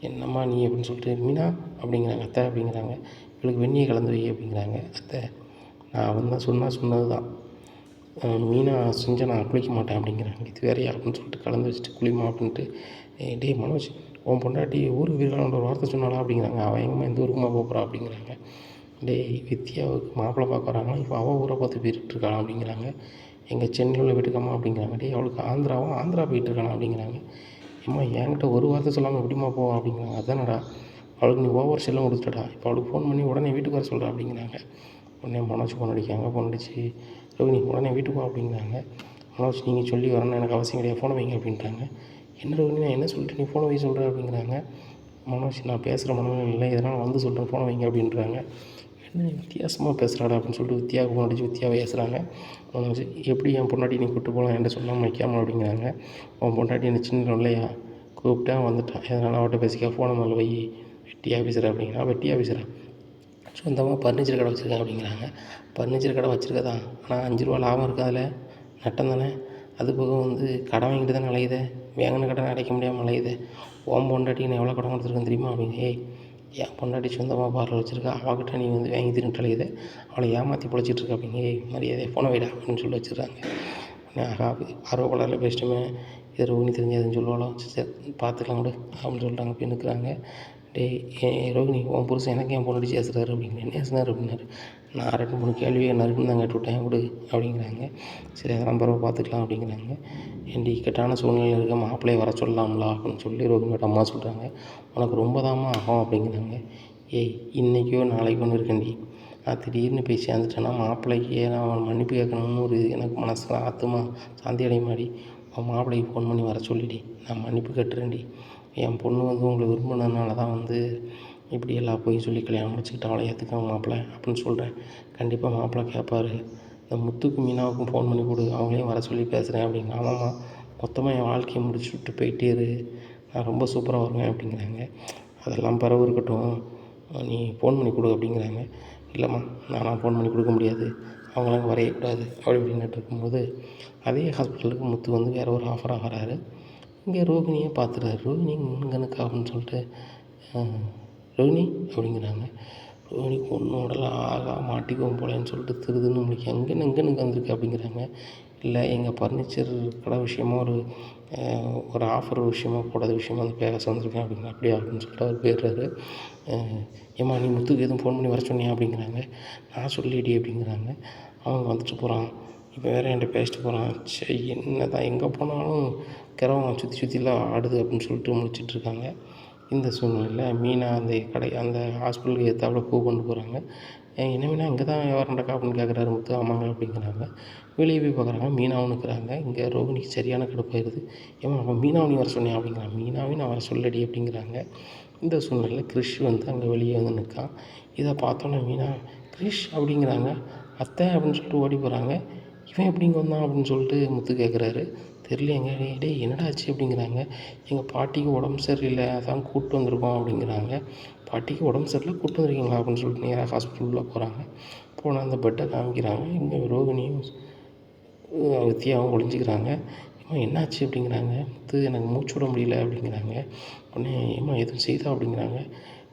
என்னம்மா நீ அப்படின்னு சொல்லிட்டு மீனா அப்படிங்கிறாங்க. அத்தை அப்படிங்கிறாங்க. இவளுக்கு வெந்நியை கலந்து வை அப்படிங்கிறாங்க. அத்தை நான் அவன் தான் சொன்னது தான், மீனா செஞ்சால் நான் குளிக்க மாட்டேன் அப்படிங்கிறாங்க. இது வேறையா அப்படின்னு சொல்லிட்டு கலந்து வச்சுட்டு குளிமா அப்படின்ட்டு. டே மனோஜ், உன் பொண்டாட்டி ஊருக்கு வீரர்களோட ஒரு வார்த்தை சொன்னாலா அப்படிங்கிறாங்க. அவன் எங்கேம்மா எந்த ஊருக்குமா போகிறா அப்படிங்கிறாங்க. டேய் வித்யாவுக்கு மாப்பிள்ளை பார்க்க வராங்களா, இப்போ அவள் ஊரை பார்த்து போயிட்டுருக்காளாம் அப்படிங்கிறாங்க. எங்கள் சென்னையில் உள்ள வீட்டுக்காமா அப்படிங்கிறாங்க. டேய் அவளுக்கு ஆந்திரா போயிட்டுருக்கானா அப்படிங்கிறாங்க. ஏம்மா என்கிட்ட ஒரு வார்த்தை சொல்லாமல் எப்படிம்மா போவா அப்படிங்கிறாங்க. அதானடா அவளுக்கு நீ ஓவர் செல்லம் கொடுத்துட்டா, இப்போ அவளுக்கு ஃபோன் பண்ணி உடனே வீட்டுக்கு வர சொல்கிறா அப்படிங்கிறாங்க. உடனே மனோஜ் ஃபோன் அடிக்காங்க. ஃபோன் அடித்து ரோகிணி உடனே வீட்டுக்கு வா அப்படிங்கிறாங்க. மனோஜ் நீங்கள் சொல்லி வரணும்னு எனக்கு அவசியம் கிடையாது, ஃபோனை வைங்க அப்படின்ட்டாங்க. என்ன ரோகிணி நான் என்ன சொல்லிட்டு நீ ஃபோனை வை சொல்கிற அப்படிங்கிறாங்க. மனோஜ் நான் பேசுகிற மனநிலை இல்லை, இதனால் வந்து சொல்கிறேன், ஃபோனை வைங்க அப்படின்றாங்க. என்ன வித்தியாசமாக பேசுகிறாடா அப்படின்னு சொல்லிட்டு வித்யாவுக்கு ஃபோன் அடித்து வித்யா பேசுகிறாங்க. மனோஜ் எப்படி என் பொண்டாட்டி நீ கூப்பிட்டு போகலாம், என்கிட்ட சொல்லாமல் வைக்காமல் அப்படிங்கிறாங்க. உன் பொண்டாட்டி என்ன சின்ன இல்லையா, கூப்பிட்டேன் வந்துட்டான், எதனால் அவட்ட பேசிக்க, ஃபோனை மேலே வை, வெட்டி ஆஃபீஸர் அப்படிங்கிறா. வெட்டி ஆஃபீஸரா, சொந்தமாக ஃபர்னிச்சர் கடை வச்சுருக்கேன் அப்படிங்கிறாங்க. ஃபர்னிச்சர் கடை வச்சுருக்கதான், ஆனால் 5 ரூபா லாபம் இருக்குது, அதில் நட்டம் தானே. அது போக வந்து கடன் வாங்கிட்டு தானே அலையுதே, வாங்கின கடன் அடைக்க முடியாமல் அலையுதே. உன் பொண்டாட்டி நான் எவ்வளோ கடன் கொடுத்துருக்கேன் தெரியுமா அப்படிங்க. ஏய் என் பொண்டாட்டி சொந்தமாக பார்லர் வச்சுருக்கா, அவகிட்ட நீ வந்து வாங்கி திருட்டு அலையுதே, அவளை ஏமாற்றி பொழைச்சிட்ருக்க அப்படிங்க. ஏய் மரியாதை ஃபோனை வைடா அப்படின்னு சொல்லி வச்சுருக்காங்க. ஆர்வக்கோளாறில் பேசிட்டோமே, இது ரோகிணி தெரிஞ்சதுன்னு சொல்லுவாளோ, சரி பார்த்துக்கலாம் விடு அப்படின்னு சொல்லிட்டாங்க. போய் நிற்கிறாங்க. டேய் ரோகிணி உன் புருஷன் எனக்கு என் பொண்ணு அடிச்சு ஏசுறாரு அப்படிங்கிறேன். என்ன ஏசுனார் அப்படின்னாரு. நான் 2-3 கேள்வியை நறுக்குன்னு தான் கேட்டு விட்டேன் விடு அப்படிங்கிறாங்க. சரி அதெல்லாம் பரவாயில்ல பார்த்துக்கலாம் அப்படிங்கிறாங்க. ஏண்டி இக்கட்டான சூழ்நிலையில் இருக்க மாப்பிள்ளையை வர சொல்லலாம்ல அப்படின்னு சொல்லி ரோகிணியோட அம்மா சொல்கிறாங்க. உனக்கு ரொம்ப தாம்மா ஆகும் அப்படிங்கிறாங்க. ஏய் இன்றைக்கோ நாளைக்கோ இருக்கேன்டி, நான் திடீர்னு போய் சேர்ந்துட்டேன்னா மாப்பிள்ளைக்கு நான் மன்னிப்பு கேட்கணும்னு ஒரு எனக்கு மனசில் ஆத்துமா சாந்தி அடையுமாடி. உன் மாப்பிள்ளைக்கு ஃபோன் பண்ணி வர சொல்லிடி, நான் மன்னிப்பு கேட்டுறேன்டி. என் பொண்ணு வந்து உங்களை விரும்பினதுனால தான் வந்து இப்படி எல்லாம் போய் சொல்லி கல்யாணம் முடிச்சுக்கிட்டு அவளை ஏற்றுக்காங்க மாப்பிள்ளை அப்படின்னு சொல்கிறேன். கண்டிப்பாக மாப்பிள்ளை கேட்பாரு. இந்த முத்துக்கும் மீனாவுக்கும் ஃபோன் பண்ணி கொடு, அவங்களையும் வர சொல்லி பேசுகிறேன் அப்படிங்க. ஆமாம்மா, மொத்தமாக என் வாழ்க்கையை முடிச்சு விட்டு போயிட்டே இரு, நான் ரொம்ப சூப்பராக வருவேன் அப்படிங்கிறாங்க. அதெல்லாம் பிறவு இருக்கட்டும், நீ ஃபோன் பண்ணி கொடு அப்படிங்கிறாங்க. இல்லைம்மா, நானாக ஃபோன் பண்ணி கொடுக்க முடியாது, அவங்களாம் வரையக்கூடாது அப்படி இப்படின்னுட்டு இருக்கும்போது அதே ஹாஸ்பிட்டலுக்கு முத்து வந்து வேறு ஒரு ஆஃபராக வராரு. இங்கே ரோகிணியை பார்த்துறாரு. ரோகிணி இங்கனுக்கா அப்படின்னு சொல்லிட்டு ரோகிணி அப்படிங்கிறாங்க. ரோகிணி பொண்ணோடலாம் ஆகா மாட்டிக்குவோம் போலேன்னு சொல்லிட்டு திருதுன்னு முடிக்க எங்கேன்னு வந்திருக்கு அப்படிங்கிறாங்க. இல்லை, எங்கள் ஃபர்னிச்சர் கடை விஷயமா ஒரு ஆஃபர் விஷயமா போடாத விஷயமா வந்து பேச வந்திருக்கேன் அப்படிங்க. அப்படியா அப்படின்னு சொல்லிட்டு அவர் போயிடுறாரு. ஏம்மா, நீ முத்துக்கு எதுவும் ஃபோன் பண்ணி வர சொன்னியா அப்படிங்கிறாங்க. நான் சொல்லிடி அப்படிங்கிறாங்க. அவங்க வந்துட்டு போகிறான். இப்போ வேறு என்கிட்ட பேசிட்டு போகிறான். சரி, என்ன தான் எங்கே போனாலும் கிரவம் சுற்றிலாம் ஆடுது அப்படின்னு சொல்லிட்டு முழிச்சிட்ருக்காங்க. இந்த சூழ்நிலையில் மீனா அந்த ஹாஸ்பிட்டலுக்கு எதிர்த்தாப்புல பூ கொண்டு போகிறாங்க. என்ன மீனா, இங்கே தான் வியாபாரம் நடக்கா அப்படின்னு கேட்குறாரு முத்து. ஆமாங்க அப்படிங்கிறாங்க. வெளியே போய் பார்க்குறாங்க, மீனாவும் இருக்கிறாங்க. இங்கே ரோகிணிக்கு சரியான கடுப்பாயிருது. ஏம்மா, அவன் மீனாவை நீ வர சொன்னியா அப்படிங்கிறாங்க. மீனாவையும் நான் வர சொல்லடி அப்படிங்கிறாங்க. இந்த சூழ்நிலையில் கிரிஷ் வந்து அங்கே வெளியே வந்து நிற்கான். இதை பார்த்தோன்னே மீனா கிரிஷ் அப்படிங்கிறாங்க. அத்தை அப்படின்னு சொல்லிட்டு ஓடி போகிறாங்க. இவன் எப்படி இங்கே வந்தான் அப்படின்னு சொல்லிட்டு முத்து கேட்குறாரு. தெரியலையேங்க. டேய் என்னடா ஆச்சு அப்படிங்கிறாங்க. எங்கள் பாட்டிக்கு உடம்பு சரியில்லை, அதான் கூப்பிட்டு வந்திருக்கோம் அப்படிங்கிறாங்க. பாட்டிக்கு உடம்பு சரியில்லை, கூப்பிட்டு வந்துருக்கீங்களா அப்படின்னு சொல்லிட்டு நேராக ஹாஸ்பிட்டலில் போகிறாங்க. போனால் அந்த பெட்டை காமிக்கிறாங்க. இங்கே ரோகிணியும் வித்தியாவும் ஒளிஞ்சிக்கிறாங்க. ஏம்மா என்னாச்சு அப்படிங்கிறாங்க. முத்து, எனக்கு மூச்சு விட முடியல அப்படிங்கிறாங்க. உடனே ஏம்மா எதுவும் செய்தா அப்படிங்கிறாங்க.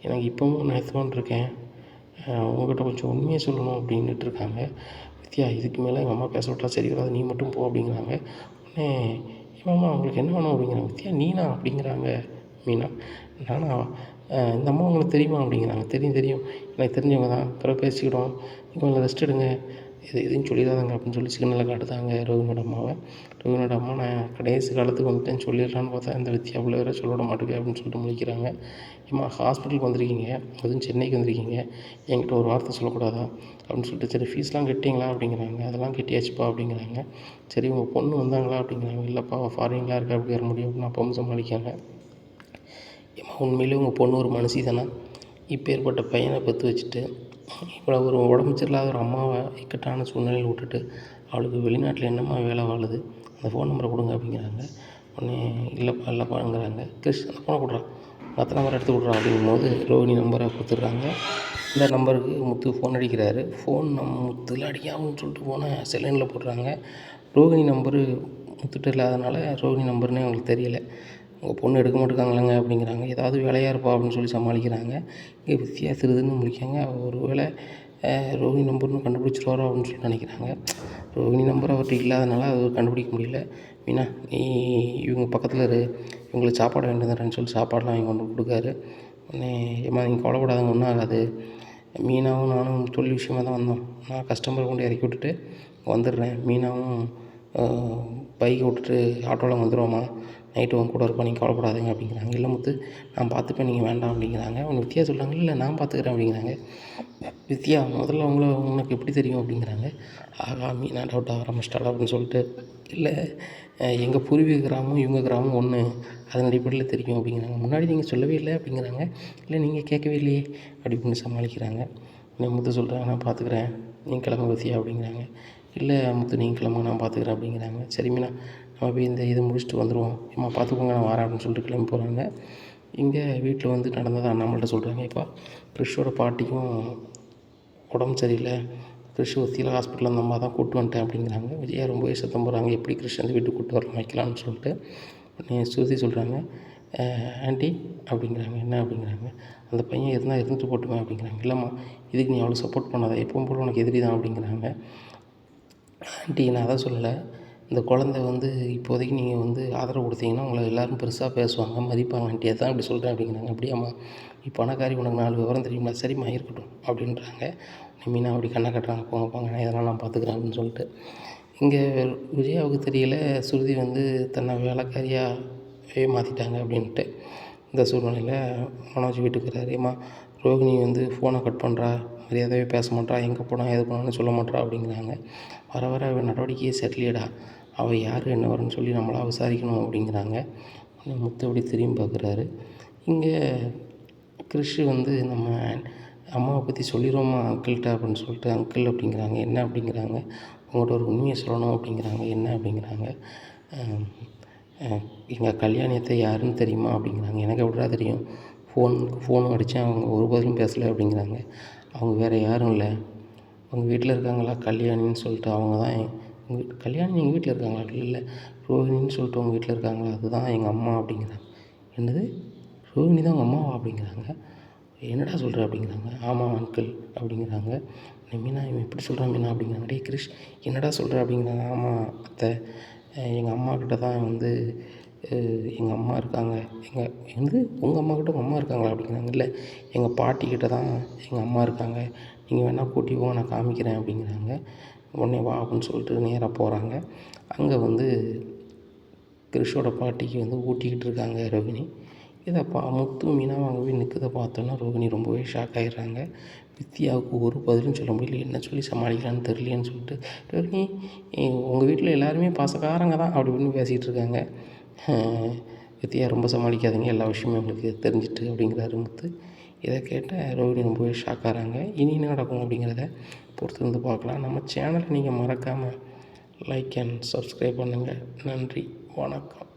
எனக்கு இப்போவும் நேற்றுவான் இருக்கேன், உங்கள்கிட்ட கொஞ்சம் உண்மையை சொல்லணும் அப்படின்னுட்டு இருக்காங்க. வித்யா, இதுக்கு மேலே எங்கள் அம்மா பேச விட்டா சரி வராது, நீ மட்டும் போ அப்படிங்கிறாங்க. உடனே ஏமாம்மா உங்களுக்கு என்ன வேணும் அப்படிங்கிறாங்க. வித்யா, நீனா அப்படிங்கிறாங்க மீனா. நானா, இந்த அம்மா உங்களுக்கு தெரியுமா அப்படிங்கிறாங்க. தெரியும், எனக்கு தெரிஞ்சவங்க தான், பிறகு பேசிக்கிட்டோம், நீங்கள் கொஞ்சம் ரெஸ்ட் எடுங்க, எதுவும் சொல்லிடாதாங்க அப்படின்னு சொல்லி சிக்னலை காட்டுதாங்க ரோகிணியோட அம்மாவை. ரோகிணியோட அம்மா, நான் கடைசி காலத்துக்கு வந்துட்டேன்னு சொல்லிடலான்னு பார்த்தா இந்த வித்யா பிள்ளை வேறு சொல்ல விட மாட்டேங்க அப்படின்னு சொல்லிட்டு முழிக்கிறாங்க. ஏம்மா, ஹாஸ்பிட்டலுக்கு வந்திருக்கீங்க, அதுவும் சென்னைக்கு வந்திருக்கீங்க, என்கிட்ட ஒரு வார்த்தை சொல்லக்கூடாதா அப்படின்னு சொல்லிட்டு. சரி, ஃபீஸ்லாம் கட்டிங்களா அப்படிங்கிறாங்க. அதெல்லாம் கட்டியாச்சுப்பா அப்படிங்கிறாங்க. சரி, உங்கள் பொண்ணு வந்தாங்களா அப்படிங்கிறாங்க. இல்லைப்பா, ஃபாரின்லாம் இருக்கா, அப்படி வர முடியும் அப்படின்னு அப்பவும் சமாளிக்காங்க. ஏம்மா, உண்மையிலே உங்கள் பொண்ணு ஒரு மனுஷி தானே, இப்போ ஏற்பட்ட பையனை பெற்று வச்சுட்டு இவ்வளோ ஒரு உடம்பு சரியில்லாத ஒரு அம்மாவை இக்கட்டான சூழ்நிலையில் விட்டுட்டு அவளுக்கு வெளிநாட்டில் என்னம்மா வேலை வாழுது, அந்த ஃபோன் நம்பரை கொடுங்க அப்படிங்கிறாங்க. உடனே இல்லைப்பாங்கிறாங்க. கிறிஸ், அந்த ஃபோனை கொடுறான், மற்ற நம்பரை எடுத்து கொடுறான் அப்படிங்கும்போது ரோகிணி நம்பரை கொடுத்துட்றாங்க. இந்த நம்பருக்கு முத்து ஃபோன் அடிக்கிறாரு. முத்துல அடிக்காமன்னு சொல்லிட்டு ஃபோனை செல்லைனில் போடுறாங்க. ரோகிணி நம்பரு முத்துட்டு இல்லாதனால ரோகிணி நம்பர்னே அவங்களுக்கு தெரியலை. உங்கள் பொண்ணு எடுக்க மாட்டேங்காங்களேங்க அப்படிங்கிறாங்க. ஏதாவது வேலையாக இருப்பா அப்படின்னு சொல்லி சமாளிக்கிறாங்க. இங்கே வித்தியாசத்துன்னு முடிக்காங்க. ஒரு வேளை ரோகிணி நம்பர்னு கண்டுபிடிச்சிருவாரோ அப்படின்னு சொல்லி நினைக்கிறாங்க. ரோகிணி நம்பர் அவர்கிட்ட இல்லாதனால அது கண்டுபிடிக்க முடியல. மீனா, நீ இவங்க பக்கத்தில் இவங்களுக்கு சாப்பாடு வாங்கிட்டு வந்துடுறேன்னு சொல்லி சாப்பாடெலாம் வாங்கி கொண்டு கொடுக்காரு. உடனே ஏம்மா, நீங்கள் கவலைப்படாதவங்க ஒன்றும் ஆகாது, மீனாவும் நானும் தொழில் விஷயமாக தான் வந்தோம், நான் கஸ்டமரை கொண்டு இறக்கி விட்டுட்டு வந்துடுறேன், மீனாவும் பைக்கை விட்டுட்டு ஆட்டோவில் வந்துடுவோம்மா, நைட்டு உன் கூட இருப்பா, நீங்கள் கவலைப்படாதீங்க அப்படிங்கிறாங்க. இல்லை முத்து, நான் பார்த்துப்பேன், நீங்கள் வேண்டாம் அப்படிங்கிறாங்க. அவங்க வித்யா சொல்கிறாங்க. இல்லை, நான் பார்த்துக்கிறேன் அப்படிங்கிறாங்க. வித்யா, முதல்ல உனக்கு எப்படி தெரியும் அப்படிங்கிறாங்க. ஆகா, மீனா டவுட் ஆரம்பிச்சிட்டாளா அப்படின்னு சொல்லிட்டு. இல்லை, எங்கள் பூர்வீக கிராமம் இவங்க கிராமம் ஒன்று, அதன் அடிப்படையில் தெரியும் அப்படிங்கிறாங்க. முன்னாடி நீங்கள் சொல்லவே இல்லை அப்படிங்கிறாங்க. இல்லை, நீங்கள் கேட்கவே இல்லையே அப்படின்னு சமாளிக்கிறாங்க. முத்து சொல்கிறாங்க, நான் பார்த்துக்கிறேன், நீங்கள் கிளம்ப வித்யா அப்படிங்கிறாங்க. இல்லை முத்து, நீங்கள் கிளம்புங்க, நான் பார்த்துக்கிறேன் அப்படிங்கிறாங்க. சரி மீனா, நம்ம போய் இந்த இதை முடிச்சுட்டு வந்துடுவோம், ஏம்மா பார்த்துக்கோங்க, நான் வரேன் அப்படின்னு சொல்லிட்டு கிளம்பி போகிறாங்க. இங்கே வீட்டில் வந்து நடந்ததை அண்ணாமல்கிட்ட சொல்கிறாங்க. இப்போ கிறிஷோட பாட்டிக்கும் உடம்பு சரியில்லை, கிறிஷ் ஒத்தியில் ஹாஸ்பிட்டலில் அந்த அம்மா தான் கூப்பிட்டு வந்துட்டேன் அப்படிங்கிறாங்க. விஜயா ரொம்பவே சத்தம் போகிறாங்க, எப்படி கிறிஷ் வந்து வீட்டுக்கு கூப்பிட்டு வரலாம் வைக்கலான்னு சொல்லிட்டு. ஸ்ருதி சொல்கிறாங்க, ஆண்டி அப்படிங்கிறாங்க. என்ன அப்படிங்கிறாங்க. அந்த பையன் இருந்தால் இருந்துட்டு போட்டுமே அப்படிங்கிறாங்க. இல்லைம்மா, இதுக்கு நீ அவ்வளோ சப்போர்ட் பண்ணாத, எப்பவும் போல உனக்கு எதிரி தான் அப்படிங்கிறாங்க. ஆண்டி, நான் அதான் சொல்லலை, இந்த குழந்தை வந்து இப்போதைக்கு நீங்கள் வந்து ஆதரவு கொடுத்தீங்கன்னா உங்களை எல்லோரும் பெருசாக பேசுவாங்க, மதிப்பாங்க ஆண்டி, அதான் அப்படி சொல்கிறேன் அப்படிங்கிறாங்க. அப்படியாம்மா, நீ பணக்காரி, உனக்கு 4 விவரம் தெரியுமா, சரிம்மா இருக்கட்டும் அப்படின்றாங்க. மீனா அப்படி கண்ணை கட்டுறாங்க. போங்க, இதெல்லாம் நான் பார்த்துக்குறேன் அப்படின்னு சொல்லிட்டு. இங்கே விஜயாவுக்கு தெரியல, ஸ்ருதி வந்து தன்னை வேலைக்காரியாகவே மாற்றிட்டாங்க அப்படின்ட்டு. இந்த சூழ்நிலையில் மனோஜ் வீட்டுக்கு வர்றாரு. ஏம்மா, ரோகிணி வந்து ஃபோனை கட் பண்ணுறா, மரியாதையாகவே பேச மாட்றா, எங்கே போனா ஏது போனான்னு சொல்ல மாட்றா அப்படிங்கிறாங்க. வர வர அவள் நடவடிக்கையே சரியில்லையேடா, அவள் யார் என்ன வரன்னு சொல்லி நம்மளா விசாரிக்கணும் அப்படிங்கிறாங்க. உடனே முத்து அப்படி திரும்பி பார்க்குறாரு. இங்கே கிறிஷ் வந்து நம்ம அம்மாவை பற்றி சொல்லிடுவோமா அங்கிள்கிட்ட அப்படின்னு சொல்லிட்டு, அங்கிள் அப்படிங்கிறாங்க. என்ன அப்படிங்கிறாங்க. உங்கள்கிட்ட ஒரு உண்மையை சொல்லணும் அப்படிங்கிறாங்க. என்ன அப்படிங்கிறாங்க. எங்கள் கல்யாணி அத்தை யாருன்னு தெரியுமா அப்படிங்கிறாங்க. எனக்கு எப்படிடா தெரியும், ஃபோனும் அடித்தேன், அவங்க ஒரு பதிலும் பேசலை அப்படிங்கிறாங்க. அவங்க வேறு யாரும் இல்லை, உங்கள் வீட்டில் இருக்காங்களா கல்யாணின்னு சொல்லிட்டு, அவங்க தான் உங்கள் வீட்டு கல்யாணி எங்கள் வீட்டில் இருக்காங்களா, இல்லை ரோஹிணின்னு சொல்லிட்டு உங்கள் வீட்டில் இருக்காங்களா, அதுதான் எங்கள் அம்மா அப்படிங்கிறாங்க. என்னது, ரோஹிணி தான் உங்கள் அம்மாவா அப்படிங்கிறாங்க. என்னடா சொல்கிற அப்படிங்கிறாங்க. ஆமாம் அங்கிள் அப்படிங்கிறாங்க. மீனா இவன் எப்படி சொல்கிறான் மீனா அப்படிங்கிறாங்க. டே கிரிஷ் என்னடா சொல்கிற அப்படிங்கிறாங்க. ஆமாம் அத்தை, எங்கள் அம்மாக்கிட்ட தான் வந்து எங்கள் அம்மா இருக்காங்க. என்னது உங்கள் அம்மாக்கிட்ட உங்கள் அம்மா இருக்காங்களா அப்படிங்கிறாங்க. இல்லை எங்கள் பாட்டிக்கிட்ட தான் எங்கள் அம்மா இருக்காங்க, நீங்கள் வேணால் கூட்டி போங்க நான் காமிக்கிறேன் அப்படிங்கிறாங்க. உடனே வா அப்படின்னு சொல்லிட்டு நேராக போகிறாங்க. அங்கே வந்து கிரிஷோட பாட்டிக்கு வந்து ஊட்டிக்கிட்டு இருக்காங்க ரோகிணி. இதை முத்து மீனாவும் அங்கே போய் நிற்கிறத பார்த்தோன்னா ரோகிணி ரொம்பவே ஷாக் ஆகிடுறாங்க. வித்யாவுக்கு ஒரு பதிலும் சொல்ல முடியல, என்ன சொல்லி சமாளிக்கலான்னு தெரியலேன்னு சொல்லிட்டு, ரோகிணி உங்கள் வீட்டில் எல்லாருமே பாசக்காரங்க தான் அப்படி இப்படின்னு பேசிகிட்டு இருக்காங்க. வித்யா ரொம்ப சமாளிக்காதீங்க, எல்லா விஷயமும் உங்களுக்கு தெரிஞ்சிட்டு அப்படிங்கிறாரு முத்து. இதை கேட்ட ரோகிணி ரொம்பவே ஷாக் ஆகிறாங்க. இனி என்ன நடக்கும் அப்படிங்கிறத பொறுத்து வந்து பார்க்கலாம். நம்ம சேனலை நீங்கள் மறக்காமல் லைக் அண்ட் சப்ஸ்கிரைப் பண்ணுங்கள். நன்றி, வணக்கம்.